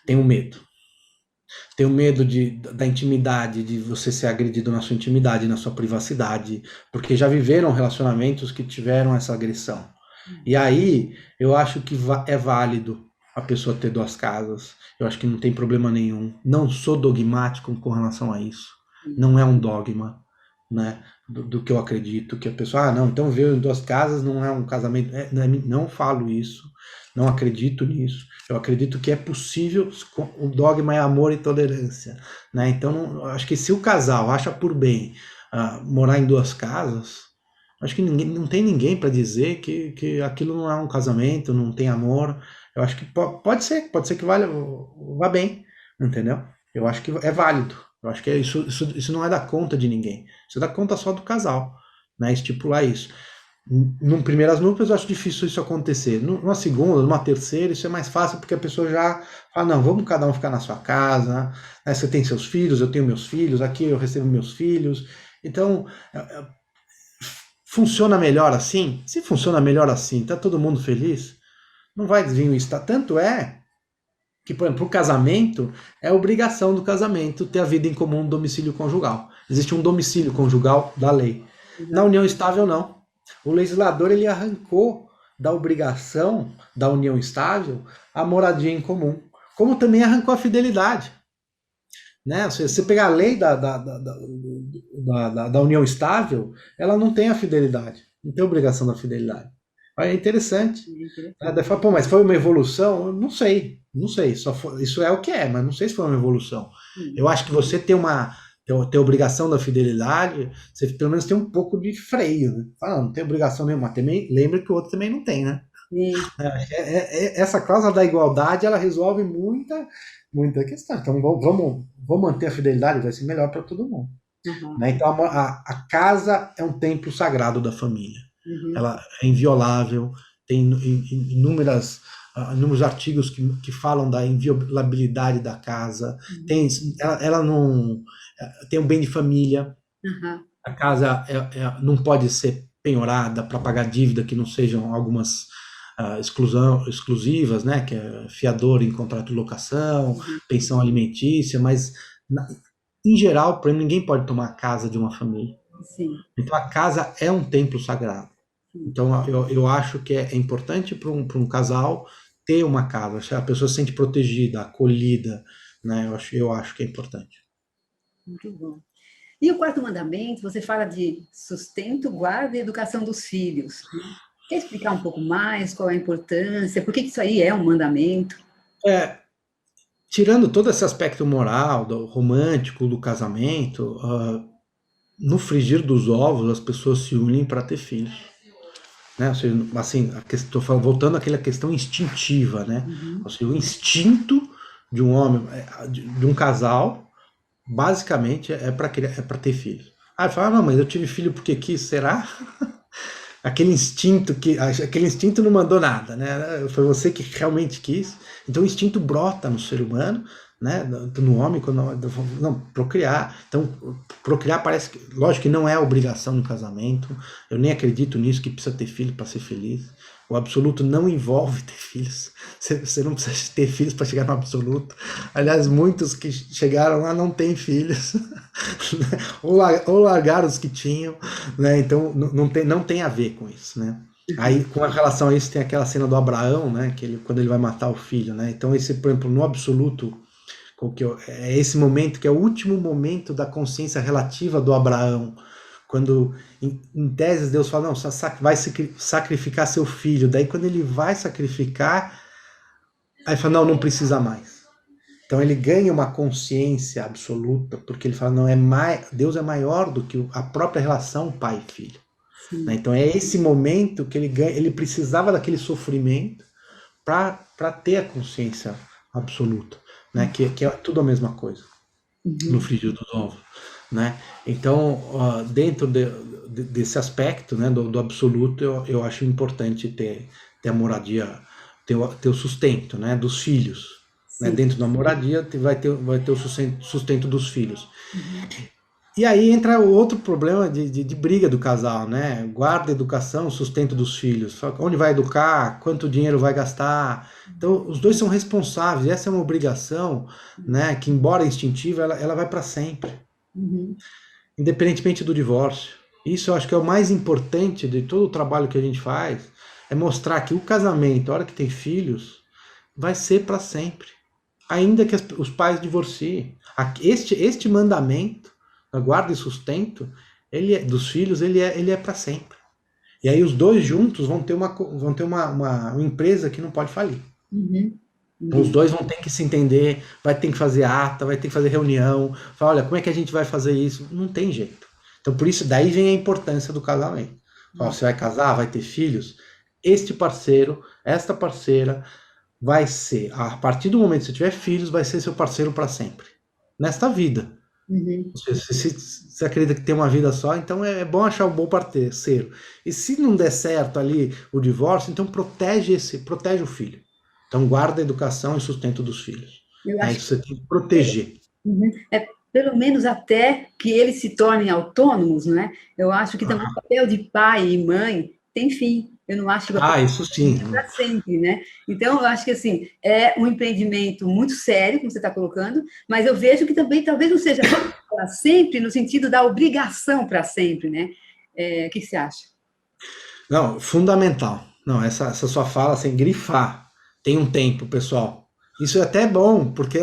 [SPEAKER 2] Tem um medo. Tem o medo da intimidade, de você ser agredido na sua intimidade, na sua privacidade, porque já viveram relacionamentos que tiveram essa agressão. E aí, eu acho que é válido a pessoa ter duas casas. Eu acho que não tem problema nenhum. Não sou dogmático com relação a isso. Não é um dogma, né, do que eu acredito, que a pessoa, não, então ver em duas casas não é um casamento. Não falo isso, não acredito nisso. Eu acredito que é possível, o dogma é amor e tolerância, né? Então, acho que se o casal acha por bem morar em duas casas, acho que não tem ninguém para dizer que aquilo não é um casamento, não tem amor. Eu acho que pode ser que vá bem, entendeu? Eu acho que é válido. Eu acho que isso não é da conta de ninguém. Isso é da conta só do casal, né? Estipular isso. Num primeiras núpcias eu acho difícil isso acontecer. Numa segunda, numa terceira, isso é mais fácil porque a pessoa já fala, não, vamos cada um ficar na sua casa, né? Você tem seus filhos, eu tenho meus filhos, aqui eu recebo meus filhos. Então, funciona melhor assim? Se funciona melhor assim, tá todo mundo feliz? Não vai desvio isso. Tanto é que, por exemplo, o casamento é obrigação do casamento ter a vida em comum no domicílio conjugal. Existe um domicílio conjugal da lei. Na união estável, não. O legislador ele arrancou da obrigação da união estável a moradia em comum, como também arrancou a fidelidade. Né? Se você pegar a lei da união estável, ela não tem a fidelidade, não tem a obrigação da fidelidade. É interessante. Daí fala, pô, mas foi uma evolução? Eu não sei. Isso é o que é, mas não sei se foi uma evolução. Eu acho que você ter a obrigação da fidelidade, você pelo menos tem um pouco de freio. Né? Fala, não tem obrigação nenhuma. Também, lembra que o outro também não tem, né? Essa cláusula da igualdade, ela resolve muita questão. Então, vamos manter a fidelidade, vai ser melhor para todo mundo. Né? Então, a casa é um templo sagrado da família. Ela é inviolável, tem inúmeros artigos que falam da inviolabilidade da casa, ela não tem um bem de família, a casa não pode ser penhorada para pagar dívida que não sejam algumas exclusivas, né, que é fiador em contrato de locação, pensão alimentícia, mas em geral, para ninguém pode tomar a casa de uma família.
[SPEAKER 1] Sim.
[SPEAKER 2] Então a casa é um templo sagrado. Então eu acho que é importante para um casal ter uma casa, a pessoa se sente protegida, acolhida, né? Eu acho que é importante.
[SPEAKER 1] Muito bom. E o quarto mandamento, você fala de sustento, guarda e educação dos filhos. Quer explicar um pouco mais qual é a importância? Por que isso aí é um mandamento?
[SPEAKER 2] Tirando todo esse aspecto moral, romântico do casamento, no frigir dos ovos as pessoas se unem para ter filhos. Né? Ou seja, assim, estou voltando àquela questão instintiva, né? Ou seja, o instinto de um homem, de um casal, basicamente é para ter filhos. Aí fala, não, mas eu tive filho porque quis, será? Aquele instinto não mandou nada, né? Foi você que realmente quis. Então o instinto brota no ser humano, né? No homem, quando não, procriar. Então, procriar parece que, lógico que não é obrigação no casamento. Eu nem acredito nisso que precisa ter filho para ser feliz. O absoluto não envolve ter filhos. Você não precisa ter filhos para chegar no absoluto. Aliás, muitos que chegaram lá não têm filhos, ou largaram os que tinham, né? Então não tem a ver com isso, né? Aí, com relação a isso, tem aquela cena do Abraão, né? Que ele, quando ele vai matar o filho, né? Então, esse, por exemplo, no absoluto, é esse momento que é o último momento da consciência relativa do Abraão, quando em tese Deus fala, não, vai sacrificar seu filho, daí quando ele vai sacrificar, aí fala, não, não precisa mais. Então ele ganha uma consciência absoluta, porque ele fala, não, Deus é maior do que a própria relação pai e filho. Né? Então é esse momento que ele ganha, ele precisava daquele sofrimento para ter a consciência absoluta, né? Que é tudo a mesma coisa, no frigir dos ovos. Né? Então, dentro desse aspecto, né, do absoluto, eu acho importante ter a moradia, ter o sustento, né, dos filhos. Né? Dentro da moradia vai ter o sustento dos filhos. E aí entra o outro problema de briga do casal, né? Guarda, educação, sustento dos filhos. Onde vai educar? Quanto dinheiro vai gastar? Então, os dois são responsáveis. Essa é uma obrigação, né? Que, embora instintiva, ela vai para sempre. Independentemente do divórcio. Isso eu acho que é o mais importante de todo o trabalho que a gente faz, é mostrar que o casamento, a hora que tem filhos, vai ser para sempre. Ainda que os pais divorciem. Este mandamento, a guarda e sustento, dos filhos, ele é para sempre. E aí os dois juntos vão ter uma empresa que não pode falir. Os dois vão ter que se entender, vai ter que fazer ata, vai ter que fazer reunião, falar, olha, como é que a gente vai fazer isso? Não tem jeito. Então, por isso, daí vem a importância do casamento. Você vai casar, vai ter filhos, este parceiro, esta parceira, vai ser, a partir do momento que você tiver filhos, vai ser seu parceiro para sempre. Nesta vida. Se acredita que tem uma vida só, então é bom achar um bom parceiro. E se não der certo ali o divórcio, então protege o filho. Então guarda a educação e sustento dos filhos. Aí você tem que proteger.
[SPEAKER 1] Pelo menos até que eles se tornem autônomos, né? Eu acho que também o papel de pai e mãe tem fim. Eu não acho que
[SPEAKER 2] isso sim.
[SPEAKER 1] Para sempre, né? Então, eu acho que assim é um empreendimento muito sério, como você está colocando, mas eu vejo que também talvez não seja para sempre no sentido da obrigação para sempre, né? O que você acha?
[SPEAKER 2] Não, fundamental. Não, essa sua fala sem grifar. Tem um tempo, pessoal. Isso é até bom, porque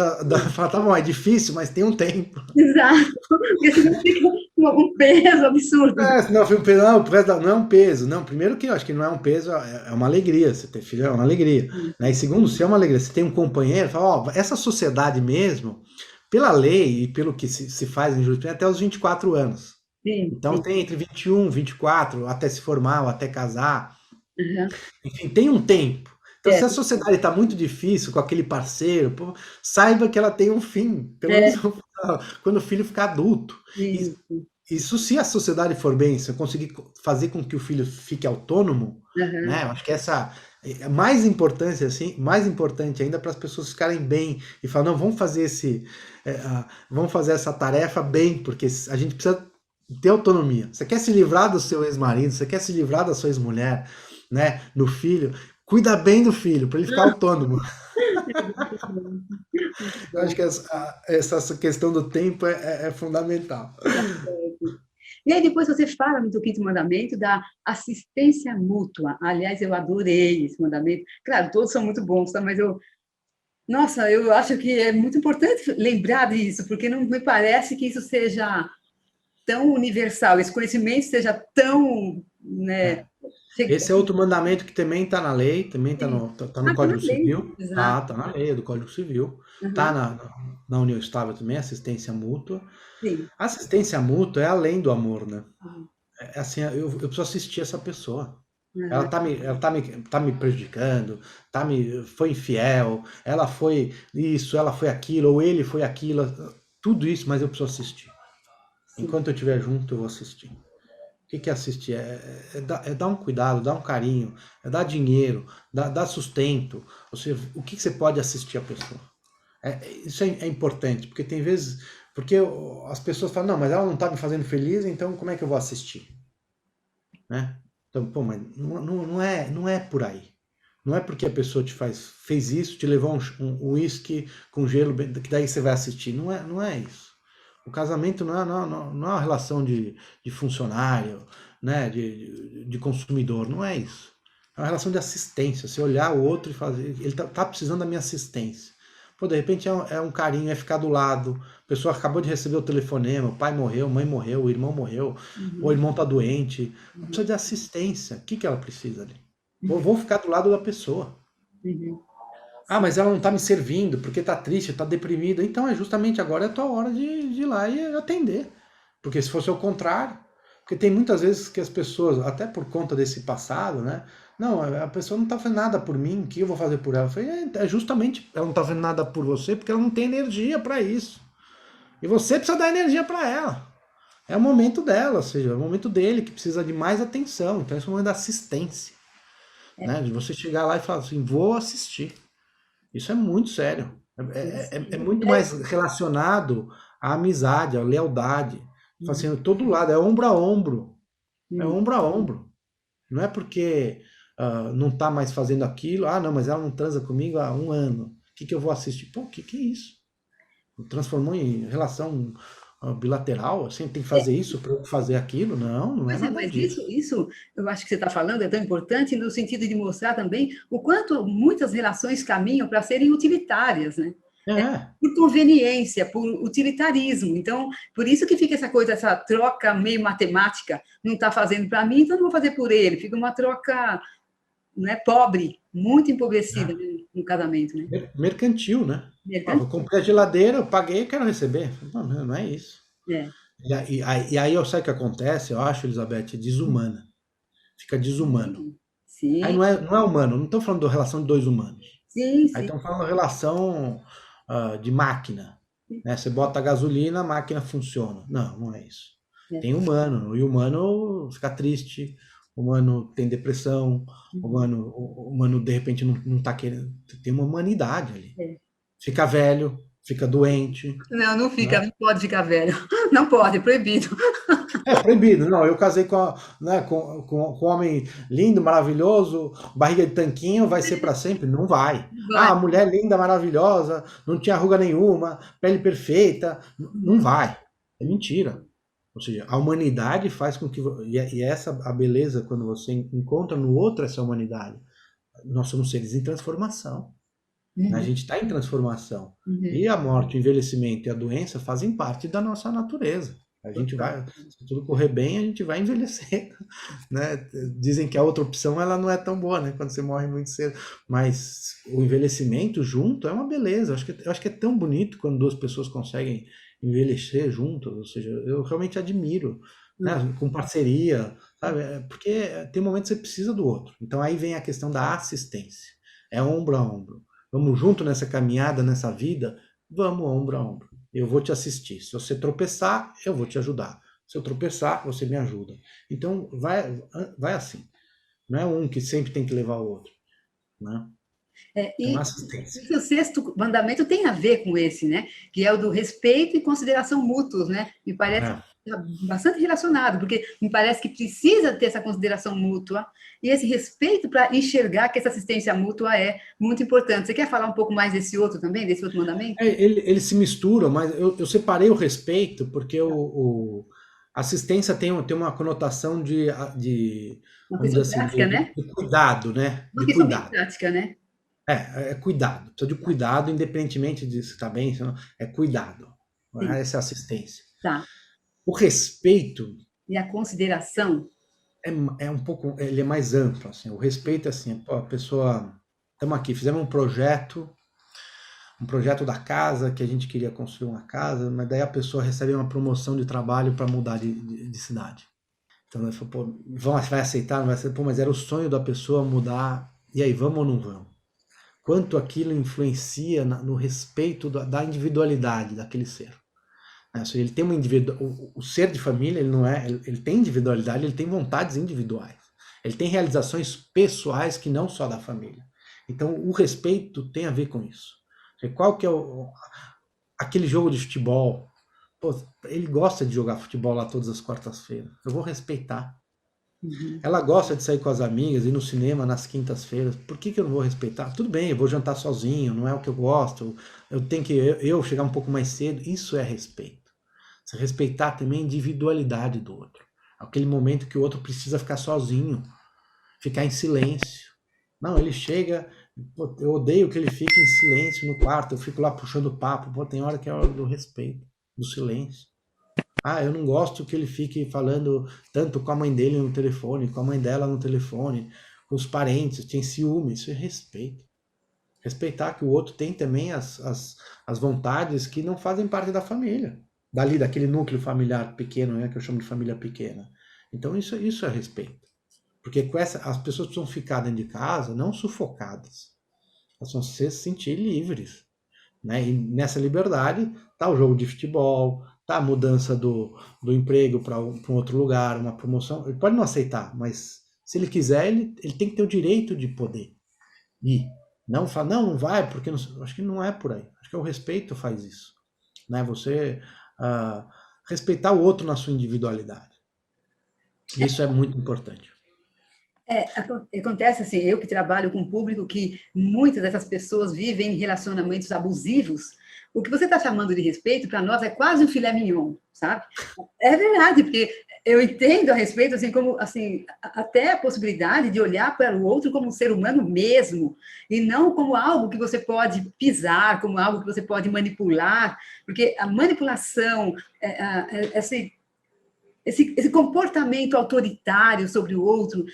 [SPEAKER 2] fala, tá bom, é difícil, mas tem um tempo.
[SPEAKER 1] Exato, porque senão fica um peso absurdo.
[SPEAKER 2] Não é um peso. Não, primeiro que eu acho que não é um peso, é uma alegria. Você ter filho é uma alegria. Né? E segundo, se é uma alegria, você tem um companheiro, fala, essa sociedade mesmo, pela lei e pelo que se faz em jurisprudência, até os 24 anos. Então tem entre 21, 24, até se formar, ou até casar. Enfim, tem um tempo. Então, se a sociedade está muito difícil com aquele parceiro, saiba que ela tem um fim, pelo menos quando o filho ficar adulto. Isso se a sociedade for bem, se eu conseguir fazer com que o filho fique autônomo, né? Eu acho que essa é mais importante, assim, mais importante ainda para as pessoas ficarem bem e falar, não, vamos fazer essa tarefa bem, porque a gente precisa ter autonomia. Você quer se livrar do seu ex-marido, você quer se livrar da sua ex-mulher, né? Do filho, cuida bem do filho, para ele ficar autônomo. Eu acho que essa questão do tempo é fundamental.
[SPEAKER 1] E aí depois você fala no quinto mandamento da assistência mútua. Aliás, eu adorei esse mandamento. Claro, todos são muito bons, tá? Mas eu acho que é muito importante lembrar disso, porque não me parece que isso seja tão universal, esse conhecimento seja tão, né?
[SPEAKER 2] Esse é outro mandamento que também está na lei, também está no Código Civil. Está na lei do Código Civil. Está na União Estável também, assistência mútua.
[SPEAKER 1] Sim.
[SPEAKER 2] Assistência mútua é além do amor, né? É assim, eu preciso assistir essa pessoa. Ela tá me prejudicando, foi infiel, ela foi isso, ela foi aquilo, ou ele foi aquilo, tudo isso, mas eu preciso assistir. Sim. Enquanto eu estiver junto, eu vou assistir. O que é assistir? É dar um cuidado, dar um carinho, é dar dinheiro, dar sustento. Ou seja, o que você pode assistir a pessoa? Isso é importante, porque tem vezes. Porque as pessoas falam, não, mas ela não está me fazendo feliz, então como é que eu vou assistir? Né? Então, pô, mas não é por aí. Não é porque a pessoa fez isso, te levou um uísque com gelo, que daí você vai assistir. Não é isso. O casamento não é uma relação de funcionário, né, de consumidor, não é isso. É uma relação de assistência. Você olhar o outro e fazer. Ele tá precisando da minha assistência. Pô, de repente é um carinho, é ficar do lado. A pessoa acabou de receber o telefonema, o pai morreu, a mãe morreu, o irmão morreu, ou o
[SPEAKER 1] Uhum,
[SPEAKER 2] irmão tá doente. Ela
[SPEAKER 1] uhum,
[SPEAKER 2] precisa de assistência. O que que ela precisa ali?
[SPEAKER 1] uhum,
[SPEAKER 2] Vou ficar do lado da pessoa.
[SPEAKER 1] uhum.
[SPEAKER 2] Ah,
[SPEAKER 1] Sim,
[SPEAKER 2] mas ela não tá me servindo porque tá triste, tá deprimida. Então é justamente agora é a tua hora de ir lá e atender. Porque se fosse o contrário, porque tem muitas vezes que as pessoas, até por conta desse passado, né? Não, a pessoa não tá fazendo nada por mim, o que eu vou fazer por ela? Eu falei, é justamente, ela não tá fazendo nada por você porque ela não tem energia para isso. E você precisa dar energia para ela. É o momento dela, ou seja, é o momento dele que precisa de mais atenção. Então esse é o momento da assistência,
[SPEAKER 1] é,
[SPEAKER 2] né? De você chegar lá e falar assim, vou assistir. Isso é muito sério.
[SPEAKER 1] isso.
[SPEAKER 2] É muito mais relacionado à amizade, à lealdade. Fala
[SPEAKER 1] Uhum,
[SPEAKER 2] assim, todo lado, é ombro a ombro. É
[SPEAKER 1] uhum.
[SPEAKER 2] ombro a ombro. Não é porque não está mais fazendo aquilo, não, mas ela não transa comigo há um ano. O que eu vou assistir? Pô, o que é isso? Transformou em relação bilateral? Assim, tem que fazer isso para eu fazer aquilo? Não é
[SPEAKER 1] Pois é,
[SPEAKER 2] nada
[SPEAKER 1] mas isso,
[SPEAKER 2] disso.
[SPEAKER 1] isso eu acho que você está falando é tão importante no sentido de mostrar também o quanto muitas relações caminham para serem utilitárias, né?
[SPEAKER 2] É,
[SPEAKER 1] Por conveniência, por utilitarismo. Então, por isso que fica essa coisa, essa troca meio matemática. Não está fazendo para mim, então não vou fazer por ele. Fica uma troca, né, pobre, muito empobrecida,
[SPEAKER 2] né?
[SPEAKER 1] né, no casamento, né?
[SPEAKER 2] Mercantil, né? Eu
[SPEAKER 1] Mercantil.
[SPEAKER 2] comprei a geladeira, eu paguei, eu quero receber. Não é isso.
[SPEAKER 1] É.
[SPEAKER 2] E aí eu sei o que acontece, eu acho, Elizabeth, desumana. Fica desumano.
[SPEAKER 1] Sim,
[SPEAKER 2] Aí
[SPEAKER 1] sim,
[SPEAKER 2] não é humano, não estou falando da relação de dois humanos.
[SPEAKER 1] sim,
[SPEAKER 2] Aí
[SPEAKER 1] sim.
[SPEAKER 2] estamos falando da relação de máquina. Né? Você bota a gasolina, a máquina funciona. Não é isso.
[SPEAKER 1] É.
[SPEAKER 2] Tem humano, e o humano fica triste, o humano tem depressão,
[SPEAKER 1] Uhum.
[SPEAKER 2] o humano de repente não está querendo. Tem uma humanidade ali.
[SPEAKER 1] É.
[SPEAKER 2] Fica velho, fica doente,
[SPEAKER 1] Não, não
[SPEAKER 2] né?
[SPEAKER 1] fica, não pode ficar velho. Não pode, é proibido.
[SPEAKER 2] É proibido, não. Eu casei né, com um homem lindo, maravilhoso, barriga de tanquinho, vai ser para sempre? Não vai.
[SPEAKER 1] Vai.
[SPEAKER 2] Ah, mulher linda, maravilhosa, não tinha ruga nenhuma, pele perfeita. Não vai. É mentira. Ou seja, a humanidade faz com que. E essa a beleza quando você encontra no outro essa humanidade. Nós somos seres em transformação. Né? A
[SPEAKER 1] Uhum,
[SPEAKER 2] gente está em transformação.
[SPEAKER 1] uhum.
[SPEAKER 2] E a morte, o envelhecimento e a doença fazem parte da nossa natureza. A gente
[SPEAKER 1] Total.
[SPEAKER 2] vai, se tudo correr bem, a gente vai envelhecer, né? Dizem que a outra opção ela não é tão boa, né? Quando você morre muito cedo. Mas o envelhecimento junto é uma beleza. Eu acho que é tão bonito quando duas pessoas conseguem envelhecer juntas. Ou seja, eu realmente admiro, né?
[SPEAKER 1] Uhum.
[SPEAKER 2] Com parceria, sabe? Porque tem momentos que você precisa do outro. Então aí vem a questão da assistência. É ombro a ombro. Vamos junto nessa caminhada, nessa vida? Vamos ombro a ombro. Eu vou te assistir. Se você tropeçar, eu vou te ajudar. Se eu tropeçar, você me ajuda. Então, vai assim. Não é um que sempre tem que levar o outro. Né?
[SPEAKER 1] É,
[SPEAKER 2] É uma
[SPEAKER 1] e
[SPEAKER 2] assistência.
[SPEAKER 1] o sexto mandamento tem a ver com esse, né? Que é o do respeito e consideração mútuos, né? Me parece
[SPEAKER 2] É.
[SPEAKER 1] bastante relacionado, porque me parece que precisa ter essa consideração mútua e esse respeito para enxergar que essa assistência mútua é muito importante. Você quer falar um pouco mais desse outro também, desse outro mandamento?
[SPEAKER 2] Eles se misturam, mas eu separei o respeito porque assistência tem uma conotação
[SPEAKER 1] Uma
[SPEAKER 2] vamos dizer
[SPEAKER 1] questão
[SPEAKER 2] assim,
[SPEAKER 1] prática, né?
[SPEAKER 2] de cuidado, né?
[SPEAKER 1] Uma
[SPEAKER 2] De
[SPEAKER 1] questão bem
[SPEAKER 2] cuidado.
[SPEAKER 1] prática, né?
[SPEAKER 2] É cuidado. Precisa de cuidado, independentemente de se está bem, se não, é cuidado.
[SPEAKER 1] Sim,
[SPEAKER 2] Essa é assistência.
[SPEAKER 1] tá.
[SPEAKER 2] O respeito
[SPEAKER 1] E a consideração.
[SPEAKER 2] é um pouco, ele é mais amplo, assim. O respeito é assim, pô, a pessoa, estamos aqui, fizemos um projeto da casa, que a gente queria construir uma casa, mas daí a pessoa recebe uma promoção de trabalho para mudar de cidade. Então ela falou, pô, vai aceitar, não vai aceitar? Pô, mas era o sonho da pessoa mudar, e aí, vamos ou não vamos? Quanto aquilo influencia no respeito da individualidade daquele ser. Né? Ou seja, ele tem o ser de família, ele não é, ele tem individualidade, ele tem vontades individuais. Ele tem realizações pessoais que não só da família. Então, o respeito tem a ver com isso. Qual que é aquele jogo de futebol? Pô, ele gosta de jogar futebol lá todas as quartas-feiras. Eu vou respeitar.
[SPEAKER 1] Uhum.
[SPEAKER 2] Ela gosta de sair com as amigas, ir no cinema nas quintas-feiras. Por que que eu não vou respeitar? Tudo bem, eu vou jantar sozinho, não é o que eu gosto. Eu tenho que eu chegar um pouco mais cedo. Isso é respeito. Você respeitar também a individualidade do outro. Aquele momento que o outro precisa ficar sozinho, ficar em silêncio. Não, ele chega, pô, eu odeio que ele fique em silêncio no quarto, eu fico lá puxando papo. Pô, tem hora que é hora do respeito, do silêncio. Ah, eu não gosto que ele fique falando tanto com a mãe dele no telefone, com a mãe dela no telefone, com os parentes, tem ciúme. Isso é respeito. Respeitar que o outro tem também as vontades que não fazem parte da família. Dali, daquele núcleo familiar pequeno, né, que eu chamo de família pequena. Então isso é respeito. Porque com as pessoas precisam ficar dentro de casa não sufocadas. Elas precisam se sentir livres. Né? E nessa liberdade está o jogo de futebol, está a mudança do emprego para um outro lugar, uma promoção. Ele pode não aceitar, mas se ele quiser, ele tem que ter o direito de poder ir. Não fala, não vai, porque não, acho que não é por aí. Acho que o respeito faz isso. Né? Você respeitar o outro na sua individualidade. Isso é muito importante.
[SPEAKER 1] Acontece assim, eu que trabalho com um público que muitas dessas pessoas vivem em relacionamentos abusivos, o que você está chamando de respeito, para nós, é quase um filé mignon, sabe? É verdade, porque eu entendo a respeito, assim, como, assim, até a possibilidade de olhar para o outro como um ser humano mesmo, e não como algo que você pode pisar, como algo que você pode manipular, porque a manipulação, esse comportamento autoritário sobre o outro,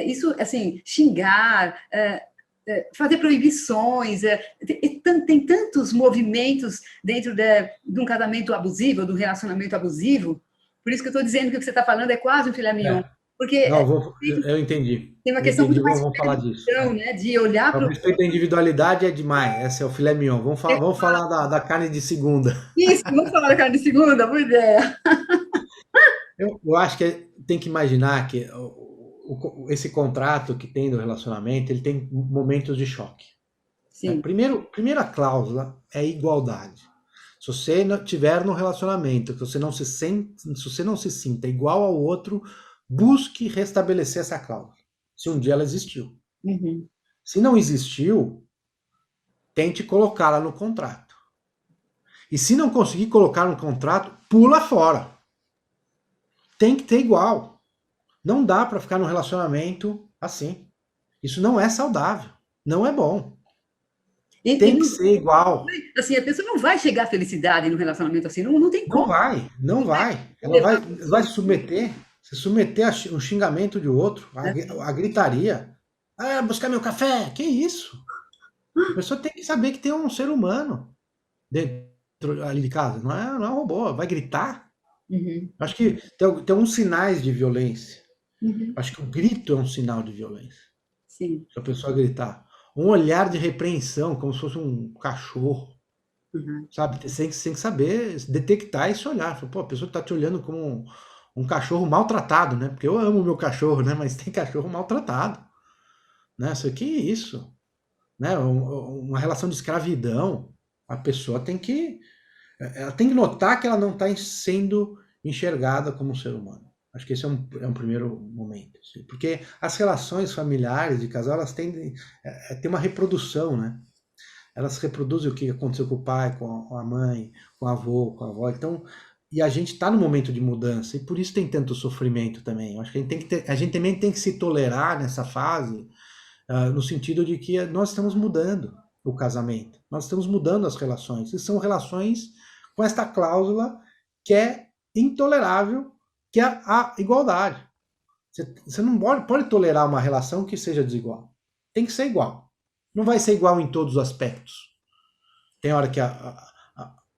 [SPEAKER 1] isso, assim, xingar, fazer proibições, tem tantos movimentos dentro de um casamento abusivo, do relacionamento abusivo, por isso que eu estou dizendo que o que você está falando é quase um filé mignon,
[SPEAKER 2] É,
[SPEAKER 1] porque
[SPEAKER 2] não, eu entendi.
[SPEAKER 1] tem uma
[SPEAKER 2] Eu
[SPEAKER 1] questão
[SPEAKER 2] entendi,
[SPEAKER 1] muito mais
[SPEAKER 2] vamos falar disso.
[SPEAKER 1] então, né, de olhar
[SPEAKER 2] O
[SPEAKER 1] para o
[SPEAKER 2] respeito à individualidade é demais. Esse é o filé mignon. Vamos falar da carne de segunda.
[SPEAKER 1] isso, vamos falar da carne de segunda, boa ideia.
[SPEAKER 2] Eu acho que tem que imaginar que esse contrato que tem do relacionamento, ele tem momentos de choque. Né?
[SPEAKER 1] Sim.
[SPEAKER 2] Primeira cláusula é igualdade. Se você tiver no relacionamento, que você não se sente, se você não se sinta igual ao outro, busque restabelecer essa cláusula. Se um dia ela existiu.
[SPEAKER 1] Uhum.
[SPEAKER 2] Se não existiu, tente colocá-la no contrato. E se não conseguir colocar no contrato, pula fora. Tem que ter igual. Não dá para ficar num relacionamento assim. Isso não é saudável. Não é bom. Tem que ser igual.
[SPEAKER 1] Assim, a pessoa não vai chegar à felicidade no relacionamento assim, não tem
[SPEAKER 2] Não
[SPEAKER 1] como.
[SPEAKER 2] vai, não
[SPEAKER 1] Não vai
[SPEAKER 2] vai. Ela
[SPEAKER 1] levar
[SPEAKER 2] vai se submeter a um xingamento de outro, a gritaria. Ah, buscar meu café. Que isso? A pessoa tem que saber que tem um ser humano dentro ali de casa. Não é um robô. Vai gritar?
[SPEAKER 1] Uhum,
[SPEAKER 2] Acho que tem alguns sinais de violência.
[SPEAKER 1] uhum,
[SPEAKER 2] Acho que o grito é um sinal de violência.
[SPEAKER 1] sim.
[SPEAKER 2] Se a pessoa gritar. Um olhar de repreensão, como se fosse um cachorro.
[SPEAKER 1] Uhum.
[SPEAKER 2] Sabe? Você tem que saber detectar esse olhar. Fala, pô, a pessoa está te olhando como um cachorro maltratado, né? Porque eu amo o meu cachorro, né? Mas tem cachorro maltratado. Né? Isso aqui é isso. Né? Uma relação de escravidão. A pessoa ela tem que notar que ela não está sendo enxergada como um ser humano. Acho que esse é um primeiro momento. Assim. Porque as relações familiares de casal, elas tendem a ter uma reprodução, né? Elas reproduzem o que aconteceu com o pai, com a mãe, com o avô, com a avó. Então, e a gente está no momento de mudança, e por isso tem tanto sofrimento também. Eu acho que a gente também tem que se tolerar nessa fase, no sentido de que nós estamos mudando o casamento, nós estamos mudando as relações, e são relações com esta cláusula que é intolerável, que é a igualdade. Você não pode tolerar uma relação que seja desigual. Tem que ser igual. Não vai ser igual em todos os aspectos. Tem hora que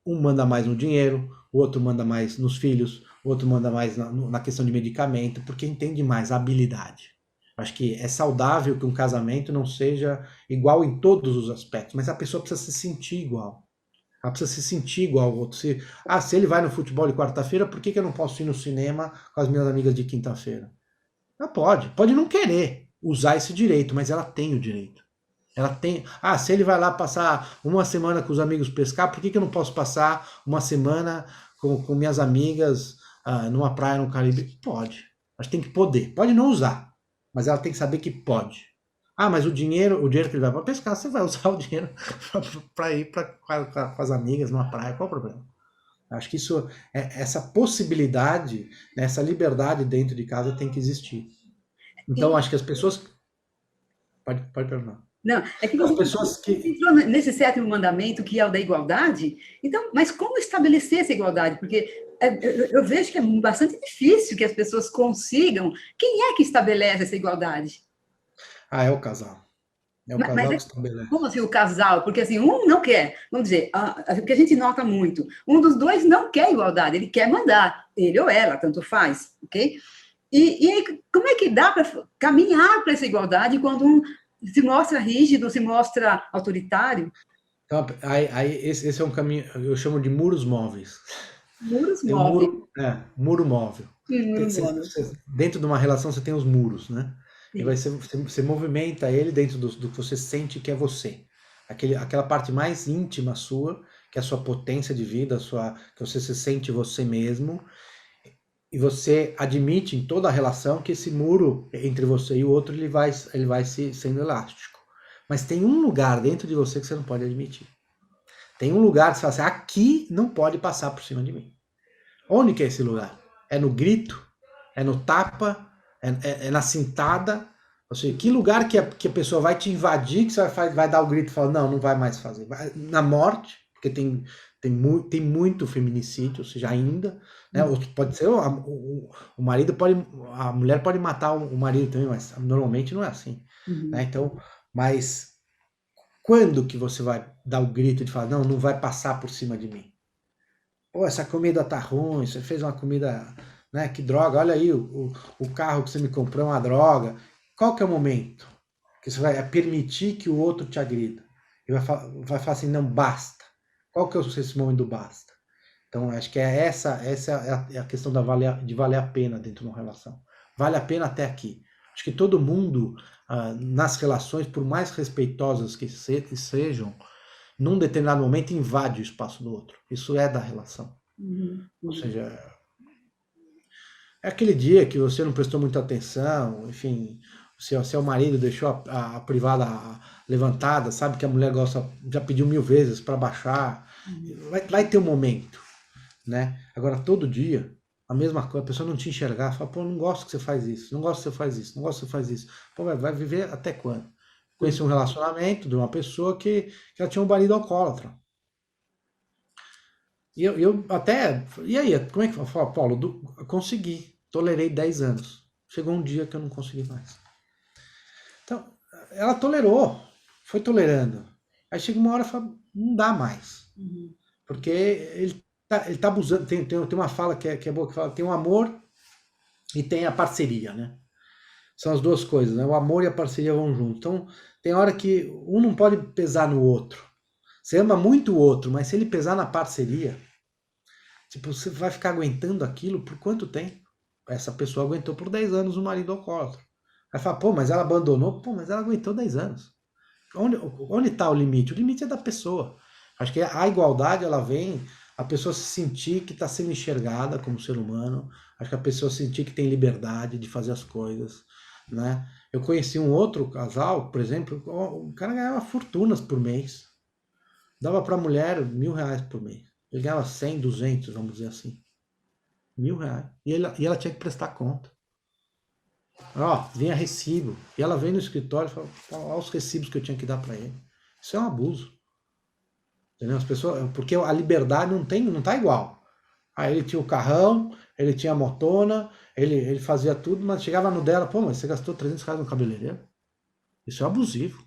[SPEAKER 2] um manda mais no dinheiro, o outro manda mais nos filhos, o outro manda mais na questão de medicamento, porque entende mais a habilidade. Acho que é saudável que um casamento não seja igual em todos os aspectos, mas a pessoa precisa se sentir igual. Ela precisa se sentir igual ao outro. Se ele vai no futebol de quarta-feira, por que eu não posso ir no cinema com as minhas amigas de quinta-feira? Ela pode não querer usar esse direito, mas ela tem o direito. Ela tem. Ah, se ele vai lá passar uma semana com os amigos pescar, por que que eu não posso passar uma semana com minhas amigas numa praia no Caribe? Pode. Mas tem que poder. Pode não usar, mas ela tem que saber que pode. Ah, mas o dinheiro que ele vai para pescar, você vai usar o dinheiro para ir com as amigas numa praia. Qual o problema? Acho que isso, essa possibilidade, né, essa liberdade dentro de casa tem que existir. Então,
[SPEAKER 1] E,
[SPEAKER 2] acho que as pessoas. Pode perguntar.
[SPEAKER 1] não, é que
[SPEAKER 2] As
[SPEAKER 1] você
[SPEAKER 2] pessoas que.
[SPEAKER 1] entrou nesse sétimo mandamento, que é o da igualdade. Então, mas como estabelecer essa igualdade? Porque eu vejo que é bastante difícil que as pessoas consigam. Quem é que estabelece essa igualdade?
[SPEAKER 2] Ah, é o casal. É o
[SPEAKER 1] Mas
[SPEAKER 2] casal
[SPEAKER 1] é,
[SPEAKER 2] que estabelece.
[SPEAKER 1] como assim o casal? Porque assim, um não quer, vamos dizer, o que a gente nota muito, um dos dois não quer igualdade, ele quer mandar, ele ou ela, tanto faz, ok? E aí, como é que dá para caminhar para essa igualdade quando um se mostra rígido, se mostra autoritário?
[SPEAKER 2] Então, aí esse é um caminho, eu chamo de muros móveis.
[SPEAKER 1] Muros
[SPEAKER 2] Tem um
[SPEAKER 1] móveis.
[SPEAKER 2] muro móvel.
[SPEAKER 1] Muro móvel.
[SPEAKER 2] Dentro de uma relação você tem os muros, né? E
[SPEAKER 1] Sim.
[SPEAKER 2] você movimenta ele dentro do que você sente que é você. Aquela parte mais íntima sua, que é a sua potência de vida, que você se sente você mesmo, e você admite em toda a relação que esse muro entre você e o outro ele vai sendo elástico. Mas tem um lugar dentro de você que você não pode admitir. Tem um lugar que você fala assim, aqui não pode passar por cima de mim. Onde que é esse lugar? É no grito? É no tapa? É na cintada? Ou seja, que lugar que a pessoa vai te invadir, que você vai dar o grito e falar, não, não vai mais fazer. Na morte, porque tem muito feminicídio, ou seja, ainda, né? Ou pode ser, o marido pode, a mulher pode matar o marido também, mas normalmente não é assim. Né?
[SPEAKER 1] Uhum.
[SPEAKER 2] Então, mas quando que você vai dar o grito de falar, não, não vai passar por cima de mim? Pô, essa comida tá ruim, você fez uma comida, né? Que droga, olha aí, o carro que você me comprou é uma droga. Qual que é o momento que você vai permitir que o outro te agrida? E vai falar assim, não, basta. Qual que é esse momento do basta? Então, acho que essa é a questão de valer a pena dentro de uma relação. Vale a pena até aqui. Acho que todo mundo, nas relações, por mais respeitosas que sejam, num determinado momento invade o espaço do outro. Isso é da relação.
[SPEAKER 1] Uhum.
[SPEAKER 2] Ou
[SPEAKER 1] Uhum.
[SPEAKER 2] seja, é aquele dia que você não prestou muita atenção, enfim, seu marido deixou a privada levantada, sabe que a mulher gosta, já pediu 1000 vezes para baixar. Vai ter um momento, né? Agora, todo dia, a mesma coisa, a pessoa não te enxergar, fala, pô, não gosto que você faz isso, não gosto que você faz isso, não gosto que você faz isso. Pô, vai viver até quando? Conheci um relacionamento de uma pessoa que ela tinha um marido alcoólatra. E eu até. E aí, como é que eu falo, Paulo? Consegui. Tolerei 10 anos. Chegou um dia que eu não consegui mais. Então, ela tolerou. Foi tolerando. Aí chega uma hora e fala, não dá mais.
[SPEAKER 1] Uhum.
[SPEAKER 2] Porque ele tá abusando. Tem uma fala que é boa, que fala, tem o amor e tem a parceria, né? São as duas coisas, né? O amor e a parceria vão juntos. Então, tem hora que um não pode pesar no outro. Você ama muito o outro, mas se ele pesar na parceria, tipo, você vai ficar aguentando aquilo por quanto tempo? Essa pessoa aguentou por 10 anos o marido alcoólatra. Aí fala, pô, mas ela abandonou? Pô, mas ela aguentou 10 anos. Onde está o limite? O limite é da pessoa. Acho que a igualdade, ela vem, a pessoa se sentir que está sendo enxergada como ser humano, acho que a pessoa sentir que tem liberdade de fazer as coisas, né? Eu conheci um outro casal, por exemplo, o cara ganhava fortunas por mês. Dava para a mulher 1000 reais por mês. Ele ganhava 100, 200, vamos dizer assim. 1000 reais. E ela tinha que prestar conta. Ó, vinha recibo. E ela vem no escritório e fala, olha os recibos que eu tinha que dar para ele. Isso é um abuso. Entendeu? As pessoas, porque a liberdade não tá igual. Aí ele tinha o carrão, ele tinha a motona, ele fazia tudo, mas chegava no dela, pô, mas você gastou 300 reais no cabeleireiro? Isso é abusivo.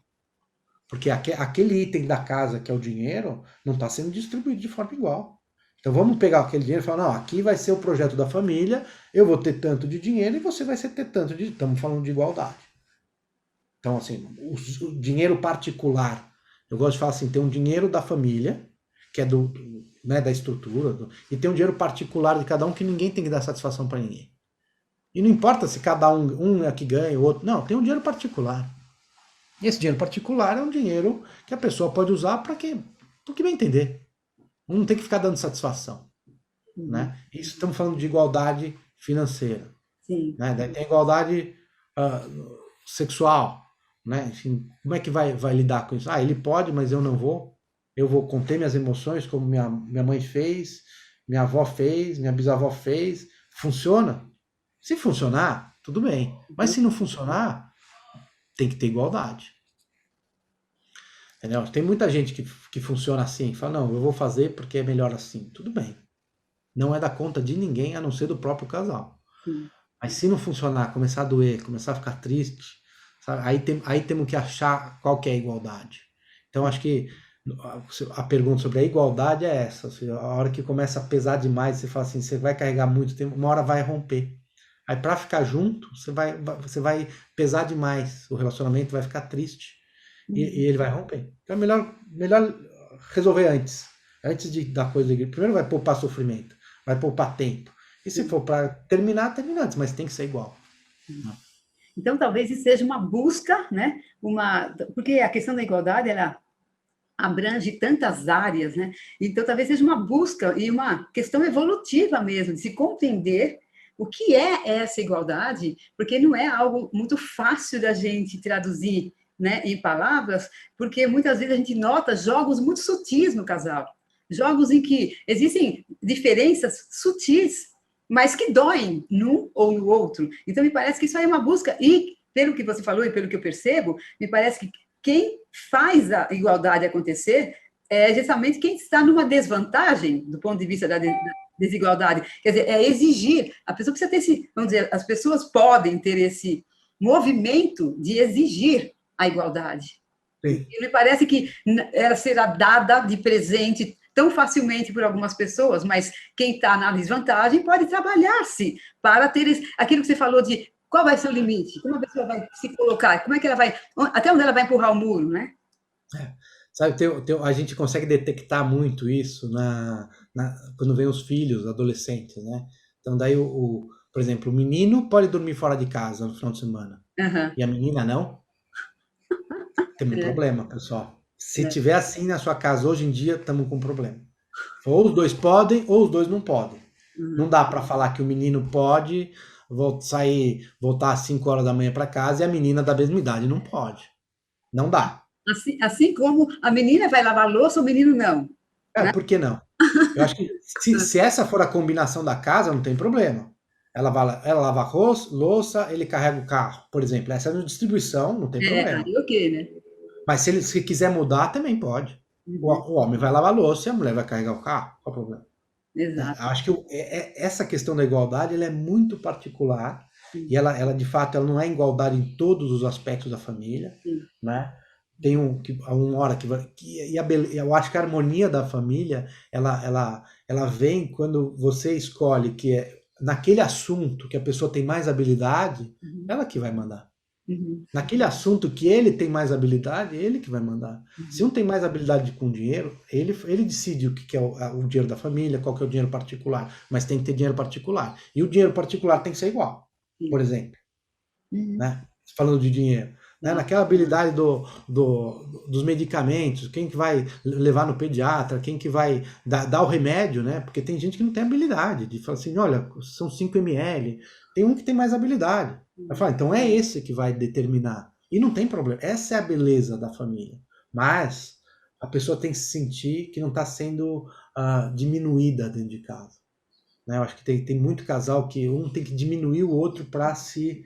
[SPEAKER 2] Porque aquele item da casa, que é o dinheiro, não está sendo distribuído de forma igual. Então vamos pegar aquele dinheiro e falar, não, aqui vai ser o projeto da família, eu vou ter tanto de dinheiro e você vai ter tanto de. Estamos falando de igualdade. Então, assim, o dinheiro particular, eu gosto de falar assim, tem um dinheiro da família, que é né, da estrutura, e tem um dinheiro particular de cada um que ninguém tem que dar satisfação para ninguém. E não importa se cada um é que ganha, o outro. Não, tem um dinheiro particular. E esse dinheiro particular é um dinheiro que a pessoa pode usar para quê? Porque bem entender. Não tem que ficar dando satisfação,
[SPEAKER 1] Uhum.
[SPEAKER 2] né? Isso estamos falando de igualdade financeira,
[SPEAKER 1] Sim.
[SPEAKER 2] né? Daí tem igualdade ah, sexual, né? Enfim, como é que vai lidar com isso? Ah, ele pode, mas eu não vou. Eu vou conter minhas emoções, como minha mãe fez, minha avó fez, minha bisavó fez. Funciona? Se funcionar, tudo bem. Mas
[SPEAKER 1] Uhum.
[SPEAKER 2] se não funcionar, tem que ter igualdade. Entendeu? Tem muita gente que funciona assim, fala, não, eu vou fazer porque é melhor assim. Tudo bem. Não é da conta de ninguém, a não ser do próprio casal.
[SPEAKER 1] Sim.
[SPEAKER 2] Mas se não funcionar, começar a doer, começar a ficar triste, sabe? Aí temos que achar qual que é a igualdade. Então, acho que a pergunta sobre a igualdade é essa. Assim, a hora que começa a pesar demais, você fala assim, você vai carregar muito tempo, uma hora vai romper. Aí, para ficar junto, você vai pesar demais. O relacionamento vai ficar triste e
[SPEAKER 1] Uhum.
[SPEAKER 2] ele vai romper. Então, é melhor resolver antes. Antes da coisa. Primeiro vai poupar sofrimento, vai poupar tempo. E se
[SPEAKER 1] Sim.
[SPEAKER 2] for para terminar, termina antes, mas tem que ser igual. Né?
[SPEAKER 1] Então, talvez isso seja uma busca, né? Porque a questão da igualdade, ela abrange tantas áreas, né? Então, talvez seja uma busca e uma questão evolutiva mesmo, de se compreender o que é essa igualdade, porque não é algo muito fácil da gente traduzir, né, em palavras, porque muitas vezes a gente nota jogos muito sutis no casal, jogos em que existem diferenças sutis, mas que doem num ou no outro. Então, me parece que isso aí é uma busca, e pelo que você falou e pelo que eu percebo, me parece que quem faz a igualdade acontecer é justamente quem está numa desvantagem do ponto de vista da desigualdade. Quer dizer, é exigir. A pessoa precisa ter esse, vamos dizer, as pessoas podem ter esse movimento de exigir a igualdade.
[SPEAKER 2] Sim.
[SPEAKER 1] E me parece que ela será dada de presente tão facilmente por algumas pessoas, mas quem está na desvantagem pode trabalhar-se para ter aquilo que você falou de qual vai ser o limite, como a pessoa vai se colocar, como é que ela vai, até onde ela vai empurrar o muro, né?
[SPEAKER 2] Sabe, a gente consegue detectar muito isso quando vem os filhos, adolescentes, né? Então, daí, por exemplo, o menino pode dormir fora de casa no final de semana
[SPEAKER 1] Uhum.
[SPEAKER 2] e a menina não. Temos um
[SPEAKER 1] É,
[SPEAKER 2] problema, pessoal. Se
[SPEAKER 1] é.
[SPEAKER 2] tiver assim na sua casa hoje em dia, estamos com um problema. Ou os dois podem, ou os dois não podem. Não
[SPEAKER 1] Uhum.
[SPEAKER 2] dá para falar que o menino pode voltar às 5 horas da manhã para casa e a menina da mesma idade não pode. Não dá.
[SPEAKER 1] Assim como a menina vai lavar louça, o menino não.
[SPEAKER 2] É,
[SPEAKER 1] Né?
[SPEAKER 2] por que não? Eu acho que se essa for a combinação da casa, não tem problema. Ela lava louça, ele carrega o carro, por exemplo. Essa é a distribuição, não tem problema.
[SPEAKER 1] Aí ok, né?
[SPEAKER 2] Mas se quiser mudar, também pode.
[SPEAKER 1] Uhum.
[SPEAKER 2] O homem vai lavar louça e a mulher vai carregar o carro. Qual o problema? Né?
[SPEAKER 1] Exato.
[SPEAKER 2] Eu acho que essa questão da igualdade ela é muito particular e
[SPEAKER 1] Sim,
[SPEAKER 2] ela de fato ela não é igualdade em todos os aspectos da família,
[SPEAKER 1] sim.
[SPEAKER 2] né? Tem uma hora eu acho que a harmonia da família ela vem quando você escolhe que é naquele assunto que a pessoa tem mais habilidade,
[SPEAKER 1] Uhum.
[SPEAKER 2] ela que vai mandar.
[SPEAKER 1] Uhum.
[SPEAKER 2] Naquele assunto que ele tem mais habilidade, ele que vai mandar. Se um
[SPEAKER 1] Uhum.
[SPEAKER 2] tem mais habilidade com dinheiro, ele decide o que é o dinheiro da família, qual que é o dinheiro particular. Mas tem que ter dinheiro particular. E o dinheiro particular tem que ser igual. Por
[SPEAKER 1] Sim.
[SPEAKER 2] exemplo,
[SPEAKER 1] Uhum.
[SPEAKER 2] né? Falando de dinheiro. Né?
[SPEAKER 1] Tá.
[SPEAKER 2] Naquela habilidade dos medicamentos, quem que vai levar no pediatra, quem que vai dar o remédio, né? Porque tem gente que não tem habilidade de falar assim, olha, são 5 ml. Tem um que tem mais habilidade. Vai falar, então é esse que vai determinar. E não tem problema. Essa é a beleza da família. Mas a pessoa tem que se sentir que não está sendo diminuída dentro de casa. Né? Eu acho que tem muito casal que um tem que diminuir o outro para se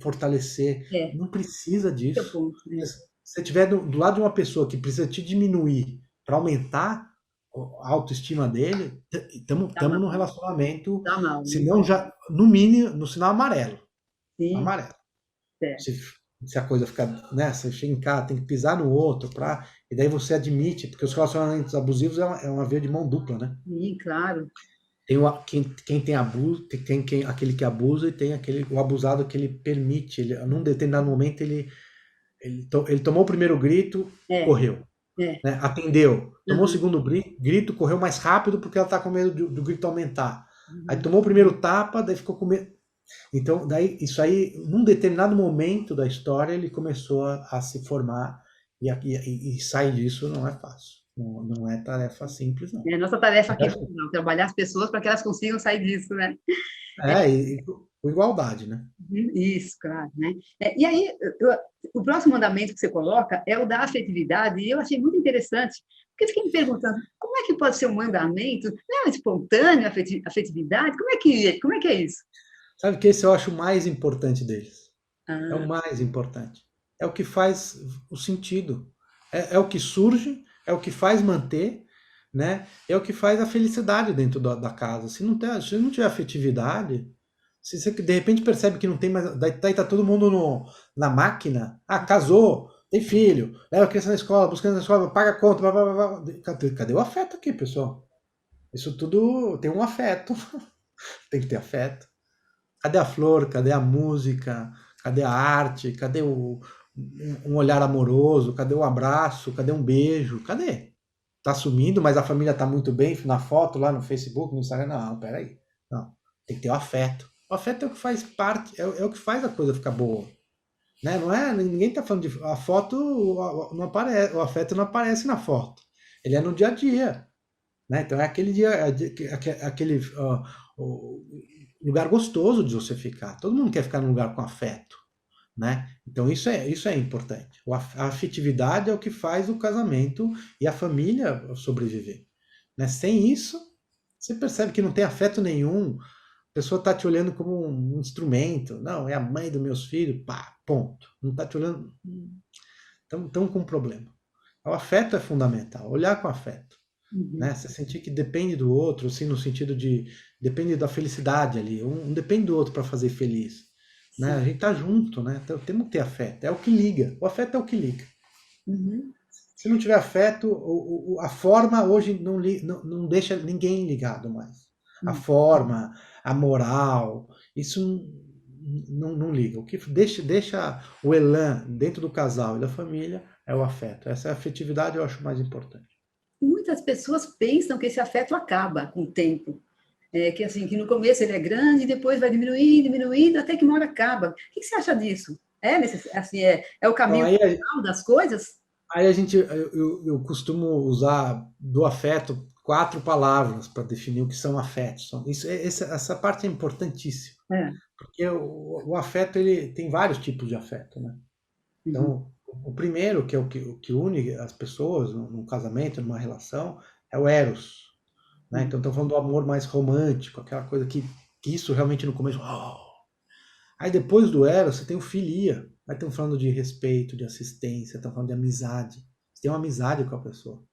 [SPEAKER 2] fortalecer.
[SPEAKER 1] É,
[SPEAKER 2] Não precisa
[SPEAKER 1] esse é o
[SPEAKER 2] disso.
[SPEAKER 1] ponto.
[SPEAKER 2] Se
[SPEAKER 1] É.
[SPEAKER 2] você estiver do lado de uma pessoa que precisa te diminuir para aumentar a autoestima dele, estamos
[SPEAKER 1] Tá mal,
[SPEAKER 2] num relacionamento,
[SPEAKER 1] tá mal,
[SPEAKER 2] se
[SPEAKER 1] né?
[SPEAKER 2] não já, no mínimo, no sinal amarelo.
[SPEAKER 1] Sim,
[SPEAKER 2] Amarelo.
[SPEAKER 1] é.
[SPEAKER 2] Se, se a coisa ficar, né, você chega em casa, tem que pisar no outro, e daí você admite, porque os relacionamentos abusivos é uma via de mão dupla, né?
[SPEAKER 1] Sim, claro.
[SPEAKER 2] Tem quem tem abuso, tem aquele que abusa e tem o abusado que ele permite. Num determinado momento, ele tomou o primeiro grito,
[SPEAKER 1] É,
[SPEAKER 2] correu.
[SPEAKER 1] é.
[SPEAKER 2] Né? Atendeu. Tomou o
[SPEAKER 1] Uhum.
[SPEAKER 2] segundo grito, correu mais rápido porque ela está com medo do grito aumentar. Aí
[SPEAKER 1] Uhum.
[SPEAKER 2] tomou o primeiro tapa, daí ficou com medo. Então, daí, isso aí, num determinado momento da história, ele começou a se formar e sair disso não é fácil. Não, não é tarefa simples, não.
[SPEAKER 1] É a nossa tarefa aqui, não, trabalhar as pessoas para que elas consigam sair disso, né?
[SPEAKER 2] E com igualdade, né?
[SPEAKER 1] Isso, claro, né? E aí, o próximo mandamento que você coloca é o da afetividade, e eu achei muito interessante, porque eu fiquei me perguntando, como é que pode ser um mandamento, não é espontâneo, afetividade, como é que é isso?
[SPEAKER 2] Sabe que esse eu acho o mais importante deles. É o
[SPEAKER 1] Ah,
[SPEAKER 2] mais importante. É o que faz o sentido. É o que surge, é o que faz manter, né? É o que faz a felicidade dentro da casa. Se não tiver afetividade, se você de repente percebe que não tem mais. Daí tá todo mundo na máquina. Ah, casou, tem filho, leva a criança na escola, busca na escola, paga a conta. Blá, blá, blá, blá. Cadê o afeto aqui, pessoal? Isso tudo tem um afeto. Tem que ter afeto. Cadê a flor? Cadê a música? Cadê a arte? Cadê um olhar amoroso? Cadê o abraço? Cadê um beijo? Cadê? Tá sumindo, mas a família tá muito bem na foto, lá no Facebook, no Instagram. Não, peraí. Não. Tem que ter o afeto. O afeto é o que faz parte, é o que faz a coisa ficar boa. Né? Não é, ninguém tá falando de. A foto não aparece, o afeto não aparece na foto. Ele é no dia a dia. Né? Então é aquele dia, aquele o lugar gostoso de você ficar. Todo mundo quer ficar num lugar com afeto, né? Então isso é importante. A afetividade é o que faz o casamento e a família sobreviver, né? Sem isso, você percebe que não tem afeto nenhum. A pessoa está te olhando como um instrumento. Não, é a mãe dos meus filhos, pá, ponto. Não está te olhando. Estão com um problema. O afeto é fundamental. Olhar com afeto.
[SPEAKER 1] uhum,
[SPEAKER 2] Né? Você sentir que depende do outro, assim, no sentido de depende da felicidade ali, um depende do outro para fazer feliz, né?
[SPEAKER 1] sim,
[SPEAKER 2] A gente tá junto, né? Então temos que ter afeto, é o que liga, o afeto é o que liga.
[SPEAKER 1] uhum,
[SPEAKER 2] Se não tiver afeto, a forma hoje não deixa ninguém ligado mais. A
[SPEAKER 1] uhum,
[SPEAKER 2] forma, a moral, isso não liga. O que deixa o elan dentro do casal e da família é o afeto. Essa afetividade eu acho mais importante.
[SPEAKER 1] muitas pessoas pensam que esse afeto acaba com o tempo. Que assim, que no começo ele é grande, depois vai diminuindo, diminuindo, até que uma hora acaba. O que você acha disso? Assim, é o
[SPEAKER 2] Então
[SPEAKER 1] caminho
[SPEAKER 2] aí
[SPEAKER 1] natural das coisas?
[SPEAKER 2] Aí eu costumo usar do afeto 4 palavras para definir o que são afetos. Essa parte é importantíssima,
[SPEAKER 1] É.
[SPEAKER 2] porque o afeto ele tem vários tipos de afeto, né?
[SPEAKER 1] Uhum,
[SPEAKER 2] Então, o primeiro, que é o que une as pessoas num casamento, numa relação, é o eros, né?
[SPEAKER 1] uhum,
[SPEAKER 2] Então, estamos falando do amor mais romântico, aquela coisa que isso realmente no começo. Aí depois do eros, você tem o filia. Aí estamos falando de respeito, de assistência, estamos falando de amizade. Você tem uma amizade com a pessoa.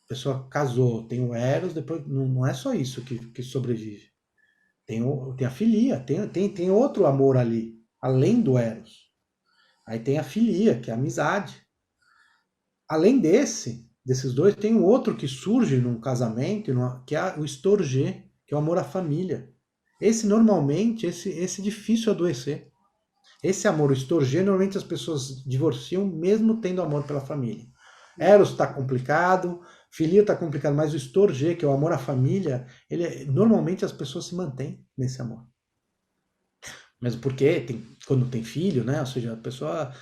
[SPEAKER 2] A pessoa casou, tem o eros, depois não é só isso que sobrevive. Tem a filia, tem outro amor ali, além do eros. Aí tem a filia, que é a amizade. Além desses dois, tem um outro que surge num casamento, que é o storge, que é o amor à família. Esse normalmente, esse é difícil adoecer. Esse amor, o storge, normalmente as pessoas divorciam mesmo tendo amor pela família. Eros está complicado, filia está complicado, mas o storge, que é o amor à família, normalmente as pessoas se mantêm nesse amor. Mesmo porque quando tem filho, né? Ou seja, a pessoa,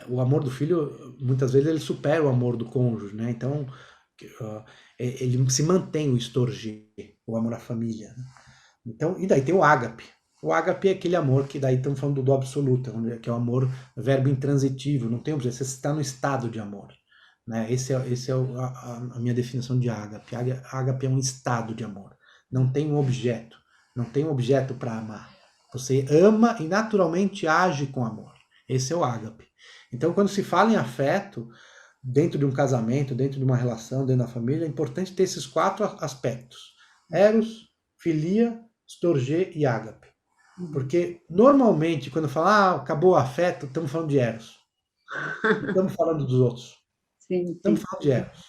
[SPEAKER 2] o amor do filho, muitas vezes ele supera o amor do cônjuge, né? Então, uh, ele se mantém o storge, o amor à família. Né? Então, e daí tem o ágape. O ágape é aquele amor que daí estamos falando do absoluto, que é o amor verbo intransitivo, não tem objeto, você está no estado de amor. Né? Esse é a minha definição de ágape. Ágape é um estado de amor, não tem um objeto, não tem um objeto para amar. Você ama e naturalmente age com amor. Esse é o ágape. Então, quando se fala em afeto, dentro de um casamento, dentro de uma relação, dentro da família, é importante ter esses 4 aspectos: eros, filia, storge e ágape.
[SPEAKER 1] uhum.
[SPEAKER 2] Porque normalmente, quando fala, acabou o afeto, estamos falando de eros. Não estamos falando dos outros.
[SPEAKER 1] Sim,
[SPEAKER 2] Estamos
[SPEAKER 1] sim.
[SPEAKER 2] falando de eros.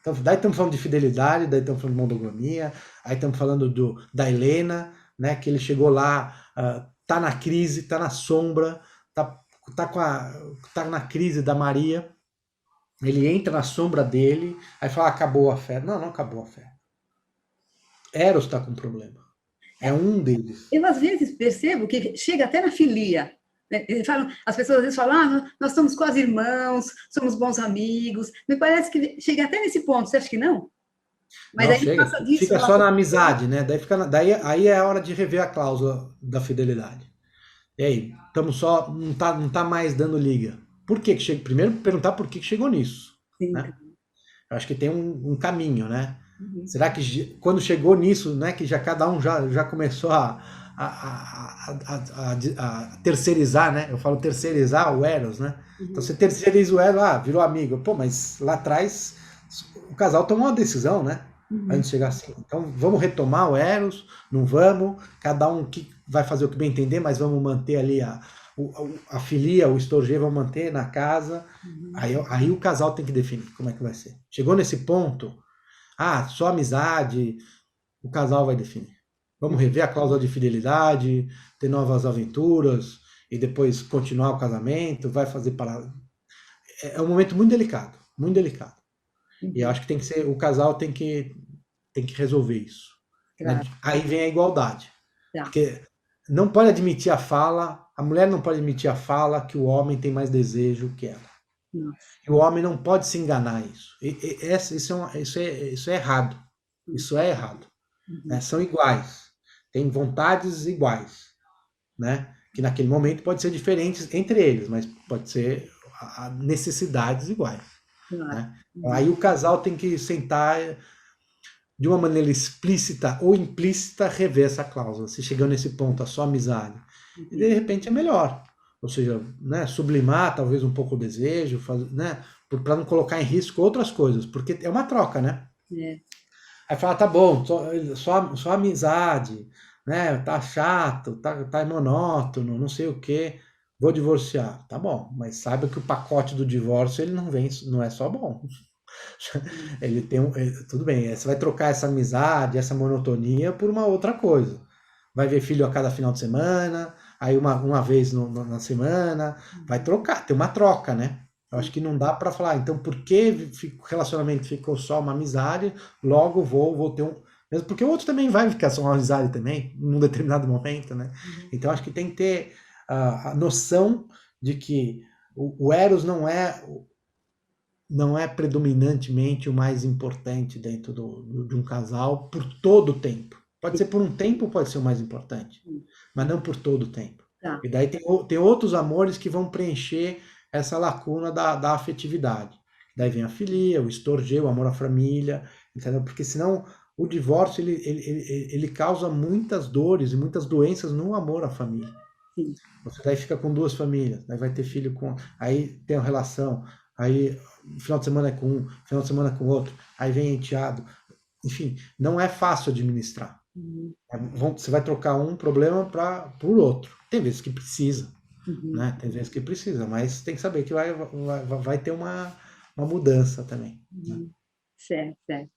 [SPEAKER 2] Então, daí estamos falando de fidelidade, daí estamos falando de monogamia, aí estamos falando da Helena, né, que ele chegou lá, tá na crise, tá na sombra, tá, tá na crise da Maria, ele entra na sombra dele, aí fala, acabou a fé. Não, não acabou a fé. Eros está com problema. É um deles.
[SPEAKER 1] Eu, às vezes, percebo que chega até na filia. Né? As pessoas às vezes falam, nós somos quase irmãos, somos bons amigos. Me parece que chega até nesse ponto, você acha que não? Mas
[SPEAKER 2] Não,
[SPEAKER 1] aí
[SPEAKER 2] chega.
[SPEAKER 1] passa disso,
[SPEAKER 2] Fica só na amizade, né? Daí, aí é a hora de rever a cláusula da fidelidade. E aí, estamos só, não tá mais dando liga. Por que que chegou? Primeiro, perguntar por que que chegou nisso,
[SPEAKER 1] sim,
[SPEAKER 2] né? Eu acho que tem um caminho, né?
[SPEAKER 1] uhum.
[SPEAKER 2] Será que quando chegou nisso, né, que já cada um já começou a terceirizar, né? Eu falo terceirizar o Eros, né? Então
[SPEAKER 1] Uhum.
[SPEAKER 2] você terceiriza o Eros, virou amigo. Pô, mas lá atrás o casal tomou uma decisão, né? Antes
[SPEAKER 1] Uhum.
[SPEAKER 2] de chegar assim. Então vamos retomar o Eros, não vamos, cada um que vai fazer o que bem entender, mas vamos manter ali a filia, o estorgê, vamos manter na casa.
[SPEAKER 1] Uhum.
[SPEAKER 2] Aí o casal tem que definir como é que vai ser. Chegou nesse ponto, só amizade, o casal vai definir. Vamos rever a cláusula de fidelidade, ter novas aventuras e depois continuar o casamento, vai fazer para. É um momento muito delicado, muito delicado. E eu
[SPEAKER 1] Uhum.
[SPEAKER 2] acho que tem que ser, o casal tem que resolver isso. Né?
[SPEAKER 1] Claro,
[SPEAKER 2] Aí vem a igualdade.
[SPEAKER 1] tá.
[SPEAKER 2] Porque não pode admitir a fala, a mulher não pode admitir a fala que o homem tem mais desejo que ela.
[SPEAKER 1] Nossa.
[SPEAKER 2] E o homem não pode se enganar isso. Isso é errado. Isso é errado. Né?
[SPEAKER 1] Uhum.
[SPEAKER 2] São iguais. Têm vontades iguais. Né? Que naquele momento pode ser diferentes entre eles, mas pode ser necessidades iguais.
[SPEAKER 1] Claro.
[SPEAKER 2] Né? Aí
[SPEAKER 1] Uhum.
[SPEAKER 2] o casal tem que sentar de uma maneira explícita ou implícita rever essa cláusula. Se chegando nesse ponto a sua amizade, e de
[SPEAKER 1] Uhum.
[SPEAKER 2] repente é melhor. Ou seja, né, sublimar talvez um pouco o desejo, né, para não colocar em risco outras coisas, porque é uma troca, né?
[SPEAKER 1] É.
[SPEAKER 2] Aí fala, tá bom, só amizade, né? Tá chato, tá monótono, não sei o quê. Vou divorciar. Tá bom, mas saiba que o pacote do divórcio ele não vem, não é só bom. Ele tem tudo bem, você vai trocar essa amizade, essa monotonia por uma outra coisa. Vai ver filho a cada final de semana, aí uma vez na semana, vai
[SPEAKER 1] Uhum.
[SPEAKER 2] trocar, tem uma troca, né? Eu acho que não dá para falar, então por que o relacionamento ficou só uma amizade, logo vou ter um. Mesmo porque o outro também vai ficar só uma amizade também, num determinado momento, né?
[SPEAKER 1] Uhum.
[SPEAKER 2] Então acho que tem que ter a noção de que o Eros não é predominantemente o mais importante dentro de um casal por todo o tempo. Pode ser por um tempo, pode ser o mais importante,
[SPEAKER 1] Sim.
[SPEAKER 2] mas não por todo o tempo.
[SPEAKER 1] Tá.
[SPEAKER 2] E daí tem outros amores que vão preencher essa lacuna da afetividade. Daí vem a filia, o estorgê, o amor à família, entendeu? Porque senão o divórcio ele causa muitas dores e muitas doenças no amor à família.
[SPEAKER 1] Sim.
[SPEAKER 2] Você daí fica com duas famílias, daí vai ter filho com. Aí tem a relação, aí final de semana é com um, final de semana é com outro, aí vem enteado. Enfim, não é fácil administrar.
[SPEAKER 1] Uhum.
[SPEAKER 2] Você vai trocar um problema por outro. Tem vezes que precisa,
[SPEAKER 1] Uhum.
[SPEAKER 2] né? Tem vezes que precisa, mas tem que saber que vai ter uma mudança também. Né?
[SPEAKER 1] Uhum. Certo, certo.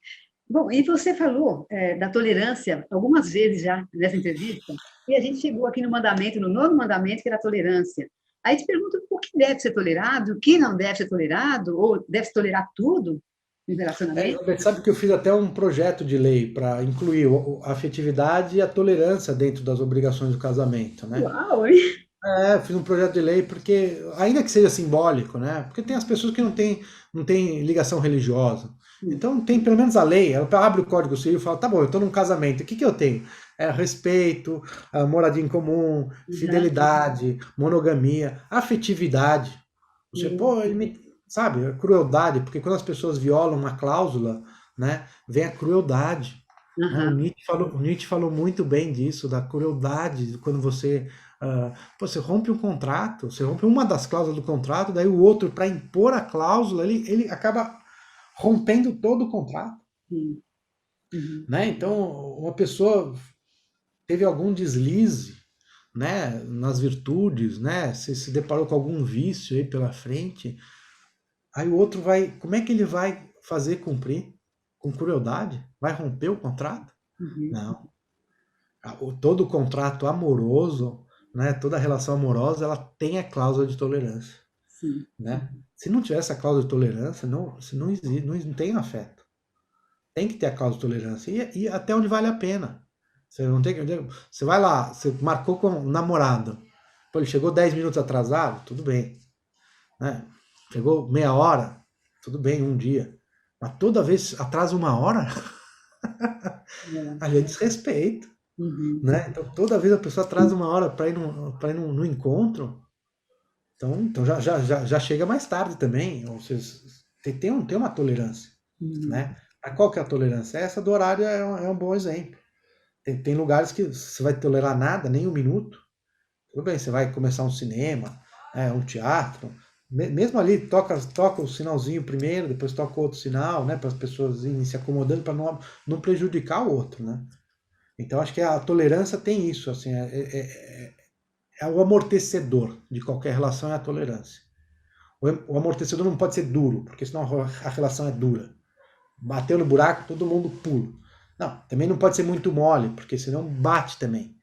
[SPEAKER 1] Bom, e você falou da tolerância algumas vezes já nessa entrevista, e a gente chegou aqui no mandamento, no nono mandamento, que era a tolerância. Aí te pergunto o que deve ser tolerado, o que não deve ser tolerado, ou deve-se tolerar tudo no relacionamento?
[SPEAKER 2] Você sabe que eu fiz até um projeto de lei para incluir a afetividade e a tolerância dentro das obrigações do casamento, né?
[SPEAKER 1] Uau, hein?
[SPEAKER 2] Eu fiz um projeto de lei porque, ainda que seja simbólico, né? Porque tem as pessoas que não têm ligação religiosa.
[SPEAKER 1] Sim,
[SPEAKER 2] Então tem pelo menos a lei, ela abre o código civil e fala, tá bom, eu estou num casamento, o que que eu tenho? Respeito, moradia em comum,
[SPEAKER 1] uhum,
[SPEAKER 2] fidelidade, monogamia, afetividade. Você,
[SPEAKER 1] sim,
[SPEAKER 2] pô, sabe, a crueldade, porque quando as pessoas violam uma cláusula, né, vem a crueldade. Né? O
[SPEAKER 1] aham,
[SPEAKER 2] Nietzsche falou muito bem disso, da crueldade, quando você rompe um contrato, você rompe uma das cláusulas do contrato, daí o outro, para impor a cláusula, ele acaba rompendo todo o contrato.
[SPEAKER 1] sim, uhum,
[SPEAKER 2] Né? Então, uma pessoa teve algum deslize, né, nas virtudes, né, se deparou com algum vício aí pela frente, aí o outro como é que ele vai fazer cumprir? Com crueldade? Vai romper o contrato?
[SPEAKER 1] uhum,
[SPEAKER 2] Não. Todo contrato amoroso, né, toda relação amorosa, ela tem a cláusula de tolerância,
[SPEAKER 1] sim,
[SPEAKER 2] né? Se não tiver essa cláusula de tolerância, se não existe, não tem afeto. Tem que ter a cláusula de tolerância e até onde vale a pena, Você não tem que. Você vai lá, você marcou com um namorado. Pô, ele chegou 10 minutos atrasado, tudo bem. Né? Chegou meia hora, tudo bem, um dia. Mas toda vez atrasa uma hora,
[SPEAKER 1] É.
[SPEAKER 2] ali é desrespeito.
[SPEAKER 1] Uhum.
[SPEAKER 2] Né? Então toda vez a pessoa atrasa uma hora para ir no encontro, então já chega mais tarde também. Ou seja, tem uma tolerância.
[SPEAKER 1] Uhum.
[SPEAKER 2] Né? Mas qual que é a tolerância? Essa do horário é um bom exemplo. Tem lugares que você vai tolerar nada, nem um minuto. Tudo bem, você vai começar um cinema, um teatro, mesmo ali toca o sinalzinho primeiro, depois toca outro sinal, né, para as pessoas irem se acomodando para não prejudicar o outro, né? Então acho que a tolerância tem isso, assim, é o amortecedor de qualquer relação é a tolerância. O amortecedor não pode ser duro, porque senão a relação é dura. Bateu no buraco, todo mundo pula. Não, também não pode ser muito mole, porque senão bate também.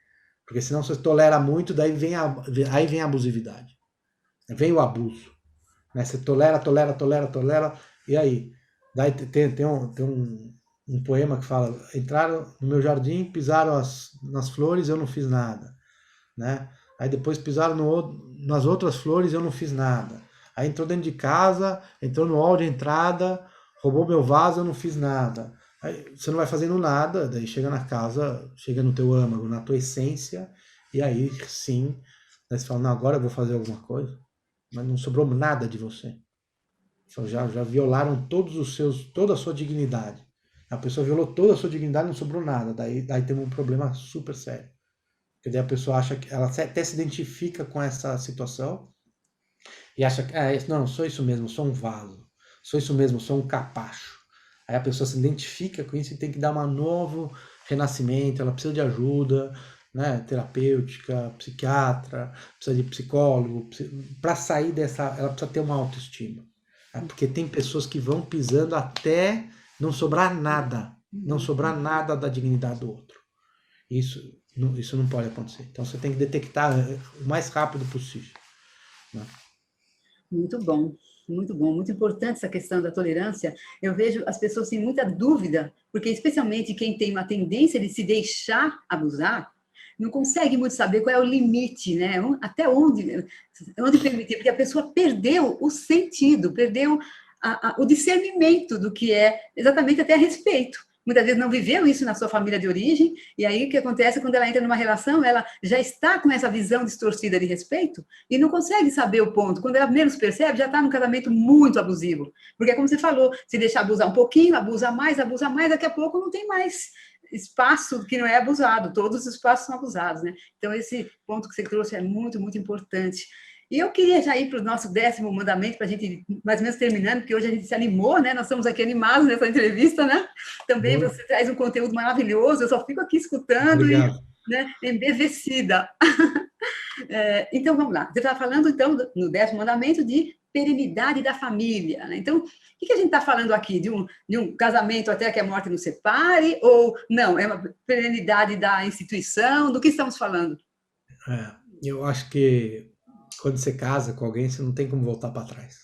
[SPEAKER 2] Porque senão você tolera muito, daí aí vem a abusividade. Vem o abuso. Né? Você tolera, e aí? Daí tem um poema que fala: entraram no meu jardim, pisaram nas flores, eu não fiz nada. Né? Aí depois pisaram nas outras flores, eu não fiz nada. Aí entrou dentro de casa, entrou no hall de entrada, roubou meu vaso, eu não fiz nada. Aí você não vai fazendo nada, daí chega na casa, chega no teu âmago, na tua essência, e aí sim, daí você fala: não, agora eu vou fazer alguma coisa, mas não sobrou nada de você. Então já violaram toda a sua dignidade. A pessoa violou toda a sua dignidade, não sobrou nada. Daí tem um problema super sério. Porque daí a pessoa acha que ela até se identifica com essa situação e acha que, não, sou isso mesmo, sou um vaso. Sou isso mesmo, sou um capacho. Aí a pessoa se identifica com isso e tem que dar um novo renascimento, ela precisa de ajuda, né, terapêutica, psiquiatra, precisa de psicólogo, para sair dessa, ela precisa ter uma autoestima. Né, porque tem pessoas que vão pisando até não sobrar nada, não
[SPEAKER 1] Uhum.
[SPEAKER 2] sobrar nada da dignidade do outro. Isso não pode acontecer. Então você tem que detectar o mais rápido possível. Né?
[SPEAKER 1] Muito bom, muito bom, muito importante essa questão da tolerância. Eu vejo as pessoas têm muita dúvida, porque especialmente quem tem uma tendência de se deixar abusar, não consegue muito saber qual é o limite, né? Até onde permitir, porque a pessoa perdeu o sentido, perdeu o discernimento do que é exatamente até a respeito. Muitas vezes não viveu isso na sua família de origem, e aí o que acontece quando ela entra numa relação, ela já está com essa visão distorcida de respeito e não consegue saber o ponto. Quando ela menos percebe, já está num casamento muito abusivo. Porque, como você falou, se deixar abusar um pouquinho, abusa mais, daqui a pouco não tem mais espaço que não é abusado, todos os espaços são abusados, né? Então, esse ponto que você trouxe é muito, muito importante. E eu queria já ir para o nosso 10º mandamento, para a gente mais ou menos terminando, porque hoje a gente se animou, né? Nós estamos aqui animados nessa entrevista, né? Também
[SPEAKER 2] Boa.
[SPEAKER 1] você traz um conteúdo maravilhoso, eu só fico aqui escutando e,
[SPEAKER 2] Obrigado.
[SPEAKER 1] né, embevecida. Então, vamos lá. Você está falando, então, no 10º mandamento, de perenidade da família. Né? Então, o que a gente está falando aqui? De um casamento até que a morte nos separe? Ou não? É uma perenidade da instituição? Do que estamos falando?
[SPEAKER 2] Eu acho que quando você casa com alguém, você não tem como voltar para trás.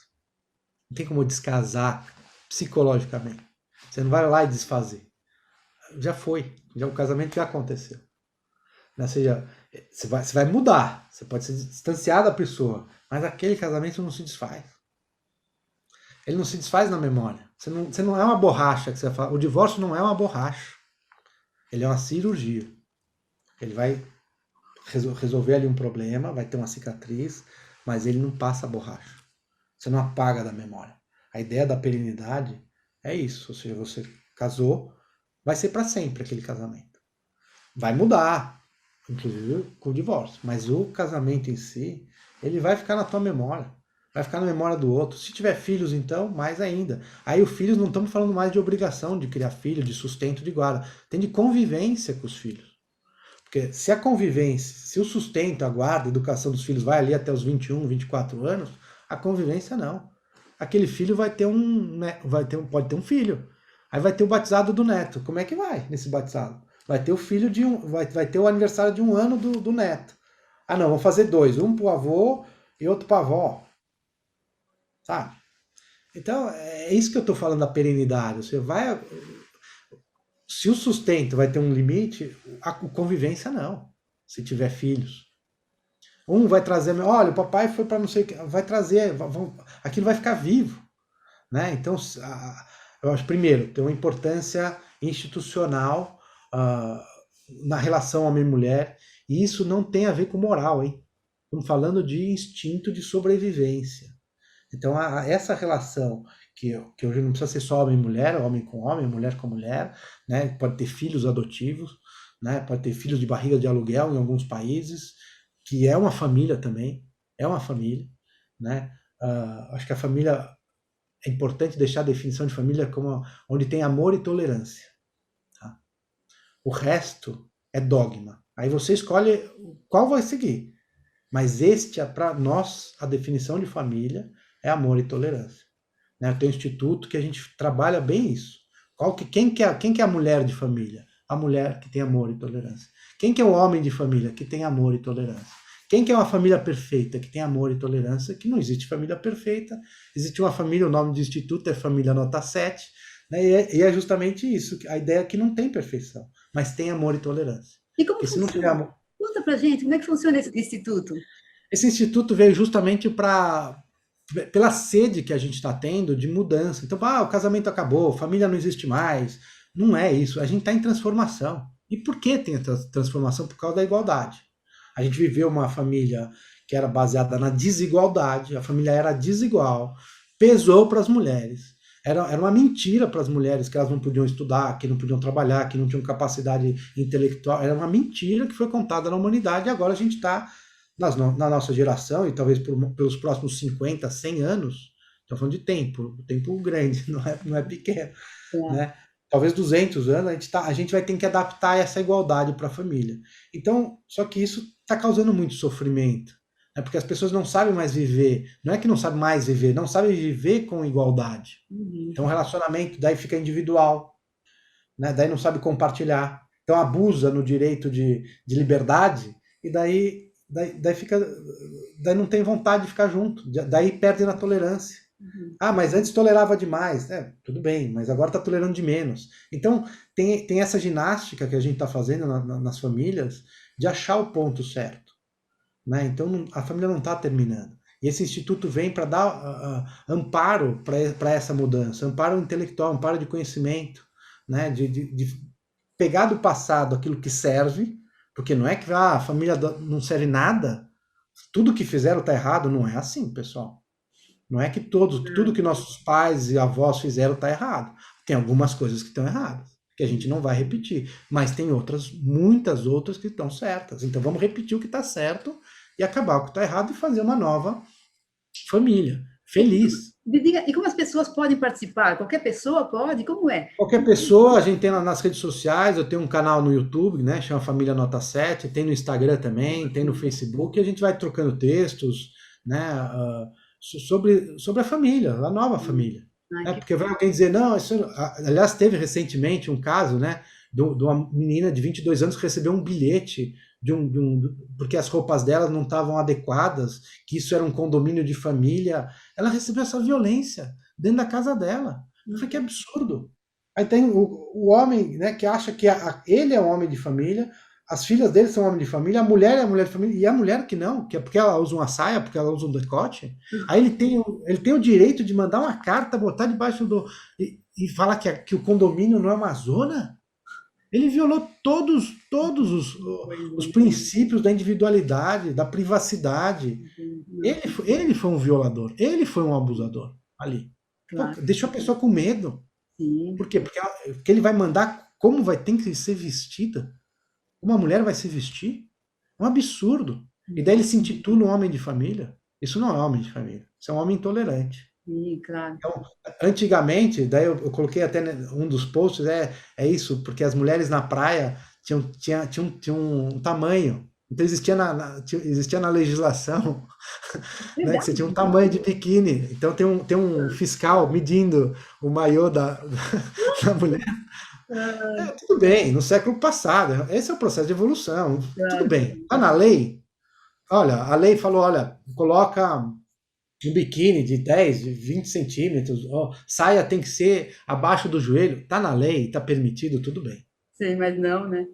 [SPEAKER 2] Não tem como descasar psicologicamente. Você não vai lá e desfazer. Já foi. O casamento já aconteceu. Ou seja, você vai mudar. Você pode se distanciar da pessoa. Mas aquele casamento não se desfaz. Ele não se desfaz na memória. Você não é uma borracha que você fala. O divórcio não é uma borracha. Ele é uma cirurgia. Ele vai resolver ali um problema, vai ter uma cicatriz, mas ele não passa a borracha. Você não apaga da memória. A ideia da perenidade é isso. Ou seja, você casou, vai ser para sempre aquele casamento. Vai mudar, inclusive com o divórcio. Mas o casamento em si, ele vai ficar na tua memória. Vai ficar na memória do outro. Se tiver filhos, então, mais ainda. Aí os filhos não estamos falando mais de obrigação de criar filho, de sustento, de guarda. Tem de convivência com os filhos. Porque se a convivência, se o sustento, a guarda, a educação dos filhos vai ali até os 21, 24 anos, a convivência não. Aquele filho vai ter pode ter um filho. Aí vai ter o batizado do neto. Como é que vai nesse batizado? Vai ter o filho vai ter o aniversário de 1 ano do neto. Ah, não, vamos fazer 2, um pro avô e outro pra avó. Sabe? Então, é isso que eu tô falando da perenidade. Você vai Se o sustento vai ter um limite, a convivência não, se tiver filhos. Um vai trazer, olha, o papai foi para não sei o que, vai trazer, aquilo vai ficar vivo, né? Então, eu acho, primeiro, tem uma importância institucional na relação homem-mulher, e isso não tem a ver com moral, hein? Estamos falando de instinto de sobrevivência. Então, essa relação, que hoje não precisa ser só homem e mulher, homem com homem, mulher com mulher, né? Pode ter filhos adotivos, né? Pode ter filhos de barriga de aluguel em alguns países, que é uma família também, é uma família, né? Acho que a família, é importante deixar a definição de família como onde tem amor e tolerância. Tá? O resto é dogma. Aí você escolhe qual vai seguir. Mas para nós, a definição de família é amor e tolerância. Né? Tem um instituto que a gente trabalha bem isso. Quem que é a mulher de família? A mulher que tem amor e tolerância. Quem que é o homem de família? Que tem amor e tolerância. Quem que é uma família perfeita? Que tem amor e tolerância. Que não existe família perfeita. Existe uma família, o nome do instituto é Família Nota 7. Né? E é justamente isso. A ideia é que não tem perfeição, mas tem amor e tolerância.
[SPEAKER 1] E como
[SPEAKER 2] Porque se não tiver
[SPEAKER 1] funciona?
[SPEAKER 2] amor...
[SPEAKER 1] Conta pra gente, como é que funciona esse instituto?
[SPEAKER 2] Esse instituto veio justamente pela sede que a gente está tendo de mudança. Então, o casamento acabou, família não existe mais. Não é isso. A gente está em transformação. E por que tem essa transformação? Por causa da igualdade. A gente viveu uma família que era baseada na desigualdade, a família era desigual, pesou para as mulheres. Era uma mentira para as mulheres que elas não podiam estudar, que não podiam trabalhar, que não tinham capacidade intelectual. Era uma mentira que foi contada na humanidade e agora a gente está na nossa geração, e talvez pelos próximos 50, 100 anos, estamos falando de tempo grande, não é pequeno,
[SPEAKER 1] É.
[SPEAKER 2] né? Talvez 200 anos, a gente vai ter que adaptar essa igualdade para a família. Então, só que isso está causando muito sofrimento, né? Porque as pessoas não sabem mais viver, não é que não sabem mais viver, não sabem viver com igualdade. Então, o relacionamento daí fica individual, né? Daí não sabe compartilhar. Então, abusa no direito de liberdade, e daí não tem vontade de ficar junto, daí perde na tolerância. Mas antes tolerava demais. Tudo bem, mas agora está tolerando de menos. Então, tem essa ginástica que a gente está fazendo nas famílias de achar o ponto certo. Né? Então, a família não está terminando. E esse instituto vem para dar amparo para essa mudança, amparo intelectual, amparo de conhecimento, né? de pegar do passado aquilo que serve, porque não é que a família não serve nada, tudo que fizeram está errado, não é assim, pessoal. Não é que tudo que nossos pais e avós fizeram está errado. Tem algumas coisas que estão erradas, que a gente não vai repetir, mas tem muitas outras que estão certas. Então vamos repetir o que está certo e acabar com o que está errado e fazer uma nova família, feliz.
[SPEAKER 1] Me diga, e como as pessoas podem participar? Qualquer pessoa pode? Como é?
[SPEAKER 2] Qualquer pessoa, a gente tem nas redes sociais, eu tenho um canal no YouTube, né, chama Família Nota 7, tem no Instagram também, tem no Facebook, e a gente vai trocando textos, né, sobre a família, a nova família. Né, porque vai alguém dizer, não, aliás, teve recentemente um caso, né, de uma menina de 22 anos que recebeu um bilhete porque as roupas dela não estavam adequadas, que isso era um condomínio de família. Ela recebeu essa violência dentro da casa dela. Eu falei, que absurdo. Aí tem o homem, né, que acha que ele é um homem de família, as filhas dele são homens de família, a mulher é mulher de família, e a mulher que não, que é porque ela usa uma saia, porque ela usa um decote. Aí ele tem o direito de mandar uma carta, botar debaixo e falar que o condomínio não é uma zona? Ele violou todos os princípios da individualidade, da privacidade. Ele foi um violador, ele foi um abusador ali. Claro. Deixou a pessoa com medo.
[SPEAKER 1] Sim.
[SPEAKER 2] Por quê? Porque ele vai mandar como tem que ser vestida. Uma mulher vai se vestir? É um absurdo. E daí ele se intitula um homem de família. Isso não é homem de família. Isso é um homem intolerante.
[SPEAKER 1] Sim, claro.
[SPEAKER 2] Então, antigamente, daí eu coloquei até um dos posts, é isso, porque as mulheres na praia tinham um tamanho. Então existia na legislação, né, que você tinha um tamanho de biquíni. Então tem um fiscal medindo o maiô da mulher. Tudo bem, no século passado, esse é o processo de evolução. Tudo bem. Está na lei? Olha, a lei falou, olha, coloca Um biquíni de 10, de 20 centímetros, ó, saia tem que ser abaixo do joelho, tá na lei, tá permitido, tudo bem.
[SPEAKER 1] Sim, mas não, né?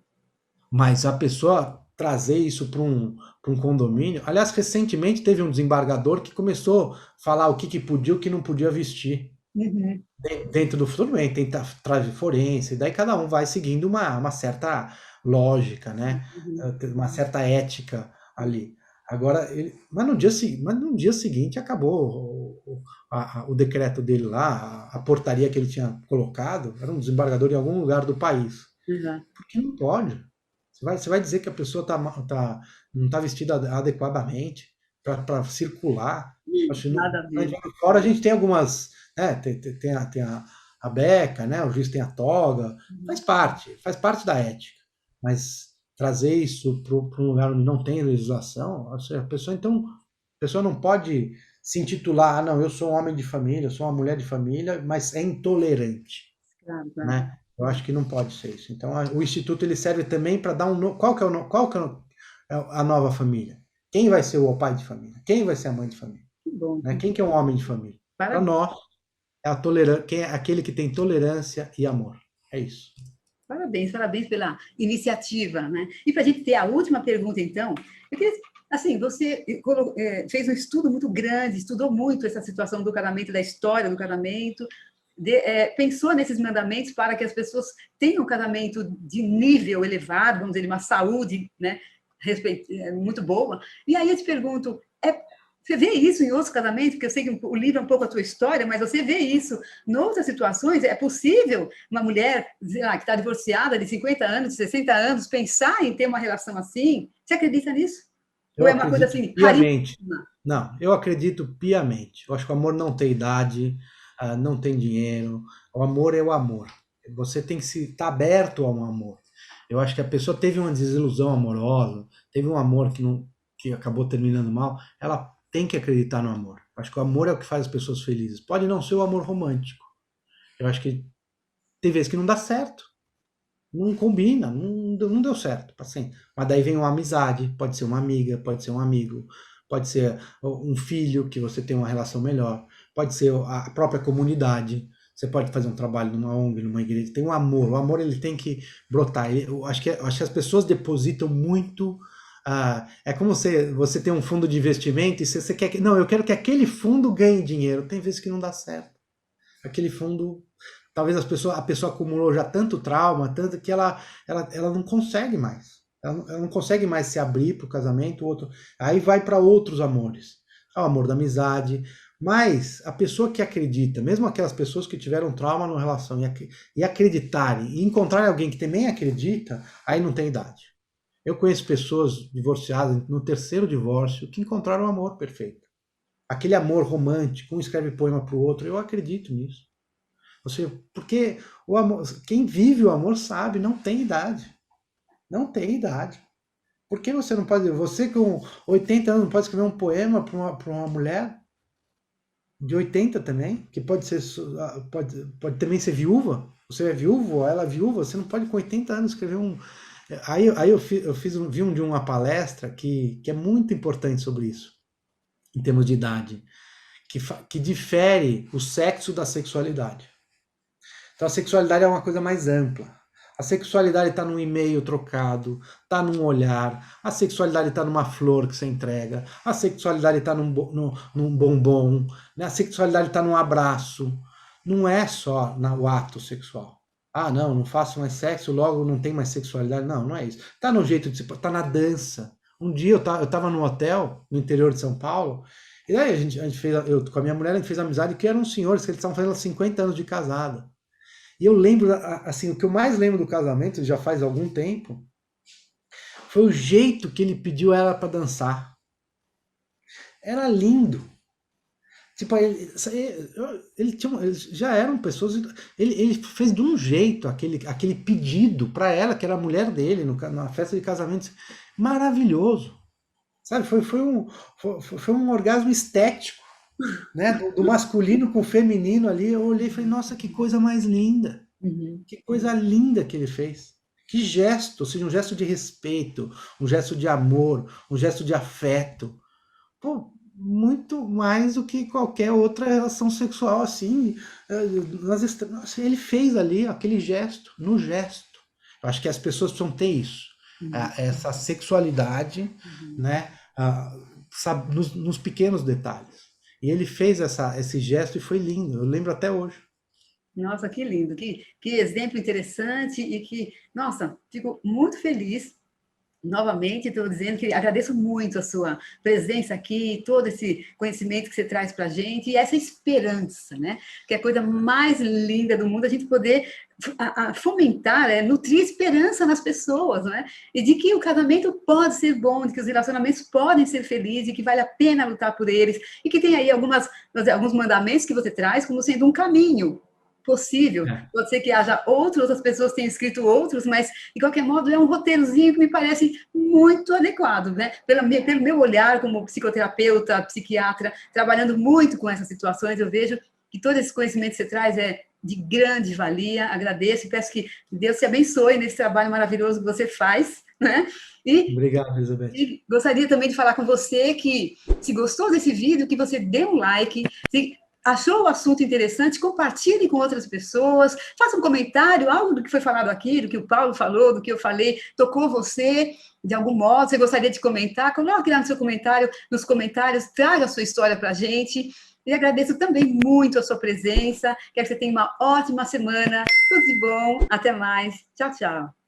[SPEAKER 2] Mas a pessoa trazer isso para um condomínio. Aliás, recentemente teve um desembargador que começou a falar o que podia e o que não podia vestir.
[SPEAKER 1] Uhum.
[SPEAKER 2] Dentro do tudo bem, tem traje forense, daí cada um vai seguindo uma certa lógica, né?
[SPEAKER 1] Uhum.
[SPEAKER 2] Uma certa ética ali. Agora, mas no dia seguinte acabou o decreto dele lá, a portaria que ele tinha colocado, era um desembargador em algum lugar do país.
[SPEAKER 1] Uhum.
[SPEAKER 2] Porque não pode. Você vai dizer que a pessoa não está vestida adequadamente para circular. Acho que
[SPEAKER 1] Nada a ver.
[SPEAKER 2] fora a gente tem algumas. Né, tem a beca, né, o juiz tem a toga,
[SPEAKER 1] Uhum.
[SPEAKER 2] faz parte da ética. Mas trazer isso para um lugar onde não tem legislação, ou seja, a pessoa não pode se intitular, ah, não, eu sou um homem de família, eu sou uma mulher de família, mas é intolerante,
[SPEAKER 1] Claro, claro.
[SPEAKER 2] né? Eu acho que não pode ser isso. Então, o instituto ele serve também para dar qual que é a nova família? Quem vai ser o pai de família? Quem vai ser a mãe de família?
[SPEAKER 1] Que bom.
[SPEAKER 2] Né? Quem que é um homem de família? Para
[SPEAKER 1] Parabéns.
[SPEAKER 2] nós, quem é aquele que tem tolerância e amor. É isso.
[SPEAKER 1] Parabéns, parabéns pela iniciativa, né? E para a gente ter a última pergunta, então, eu queria, assim, você fez um estudo muito grande, estudou muito essa situação do casamento, da história do casamento, pensou nesses mandamentos para que as pessoas tenham um casamento de nível elevado, vamos dizer, uma saúde, né, muito boa. E aí eu te pergunto, você vê isso em outros casamentos? Porque eu sei que o livro é um pouco a tua história, mas você vê isso em outras situações? É possível uma mulher que está divorciada de 50 anos, de 60 anos, pensar em ter uma relação assim? Você acredita nisso? Ou
[SPEAKER 2] Eu
[SPEAKER 1] é uma coisa
[SPEAKER 2] acredito
[SPEAKER 1] assim,
[SPEAKER 2] piamente.
[SPEAKER 1] raríssima?
[SPEAKER 2] Não, eu acredito piamente. Eu acho que o amor não tem idade, não tem dinheiro. O amor é o amor. Você tem que estar aberto a um amor. Eu acho que a pessoa teve uma desilusão amorosa, teve um amor que acabou terminando mal, ela tem que acreditar no amor. Eu acho que o amor é o que faz as pessoas felizes. Pode não ser o amor romântico. Eu acho que tem vezes que não dá certo. Não combina, não deu certo, assim. Mas daí vem uma amizade, pode ser uma amiga, pode ser um amigo, pode ser um filho que você tem uma relação melhor, pode ser a própria comunidade. Você pode fazer um trabalho numa ONG, numa igreja. Tem um amor, o amor ele tem que brotar. Eu acho que as pessoas depositam muito. É como você tem um fundo de investimento e você quer que. Não, eu quero que aquele fundo ganhe dinheiro. Tem vezes que não dá certo. Aquele fundo talvez a pessoa acumulou já tanto trauma, tanto que ela não consegue mais. Ela não consegue mais se abrir para o casamento, outro. Aí vai para outros amores. É o amor da amizade. Mas a pessoa que acredita, mesmo aquelas pessoas que tiveram trauma na relação e acreditarem, e encontrarem alguém que também acredita, aí não tem idade. Eu conheço pessoas divorciadas no terceiro divórcio que encontraram o amor perfeito. Aquele amor romântico, um escreve poema para o outro, eu acredito nisso. Porque o amor, quem vive o amor sabe, não tem idade. Não tem idade. Por que você não pode. Você com 80 anos não pode escrever um poema para uma mulher de 80 também, que pode ser. Pode também ser viúva. Você é viúvo, ela é viúva, você não pode com 80 anos escrever um. Aí vi de uma palestra que é muito importante sobre isso, em termos de idade, que difere o sexo da sexualidade. Então a sexualidade é uma coisa mais ampla. A sexualidade está num e-mail trocado, está num olhar, a sexualidade está numa flor que você entrega, a sexualidade está num bombom, né? A sexualidade está num abraço. Não é só no ato sexual. Ah, não faço mais sexo, logo não tem mais sexualidade. Não, não é isso. Está no jeito de se. Está na dança. Um dia eu estava num hotel no interior de São Paulo, e aí a gente fez, com a minha mulher, a gente fez amizade, que eram senhores, que eles estavam fazendo 50 anos de casada. E eu lembro, assim, o que eu mais lembro do casamento, já faz algum tempo, foi o jeito que ele pediu ela para dançar. Era lindo. Tipo, eles já eram pessoas. Ele fez de um jeito aquele pedido para ela, que era a mulher dele, na festa de casamento, maravilhoso. Sabe? Foi um orgasmo estético, né? Do masculino com o feminino ali. Eu olhei e falei, nossa, que coisa mais linda.
[SPEAKER 1] Uhum.
[SPEAKER 2] Que coisa linda que ele fez. Que gesto, ou seja, um gesto de respeito, um gesto de amor, um gesto de afeto. Pô, muito mais do que qualquer outra relação sexual assim. Nossa, ele fez ali aquele gesto, no gesto. Eu acho que as pessoas precisam ter isso,
[SPEAKER 1] Uhum,
[SPEAKER 2] essa sexualidade,
[SPEAKER 1] uhum.
[SPEAKER 2] né, sabe, nos pequenos detalhes. E ele fez esse gesto e foi lindo, eu lembro até hoje.
[SPEAKER 1] Nossa, que lindo, que exemplo interessante e que, nossa, fico muito feliz. Novamente, estou dizendo que agradeço muito a sua presença aqui, todo esse conhecimento que você traz para a gente e essa esperança, né? Que é a coisa mais linda do mundo, a gente poder fomentar, nutrir esperança nas pessoas, né? E de que o casamento pode ser bom, de que os relacionamentos podem ser felizes, e que vale a pena lutar por eles, e que tem aí alguns mandamentos que você traz como sendo um caminho possível.
[SPEAKER 2] É.
[SPEAKER 1] Pode ser que haja outras pessoas tenham escrito outros, mas, de qualquer modo, é um roteirozinho que me parece muito adequado, né? Pelo meu olhar como psicoterapeuta, psiquiatra, trabalhando muito com essas situações, eu vejo que todo esse conhecimento que você traz é de grande valia. Agradeço e peço que Deus te abençoe nesse trabalho maravilhoso que você faz, né? E
[SPEAKER 2] Obrigado, Elizabeth.
[SPEAKER 1] e gostaria também de falar com você que, se gostou desse vídeo, que você dê um like, se achou o assunto interessante, compartilhe com outras pessoas, faça um comentário, algo do que foi falado aqui, do que o Paulo falou, do que eu falei, tocou você de algum modo, você gostaria de comentar, coloque lá no seu comentário, nos comentários, traga a sua história para a gente. E agradeço também muito a sua presença, quero que você tenha uma ótima semana, tudo de bom, até mais, tchau, tchau.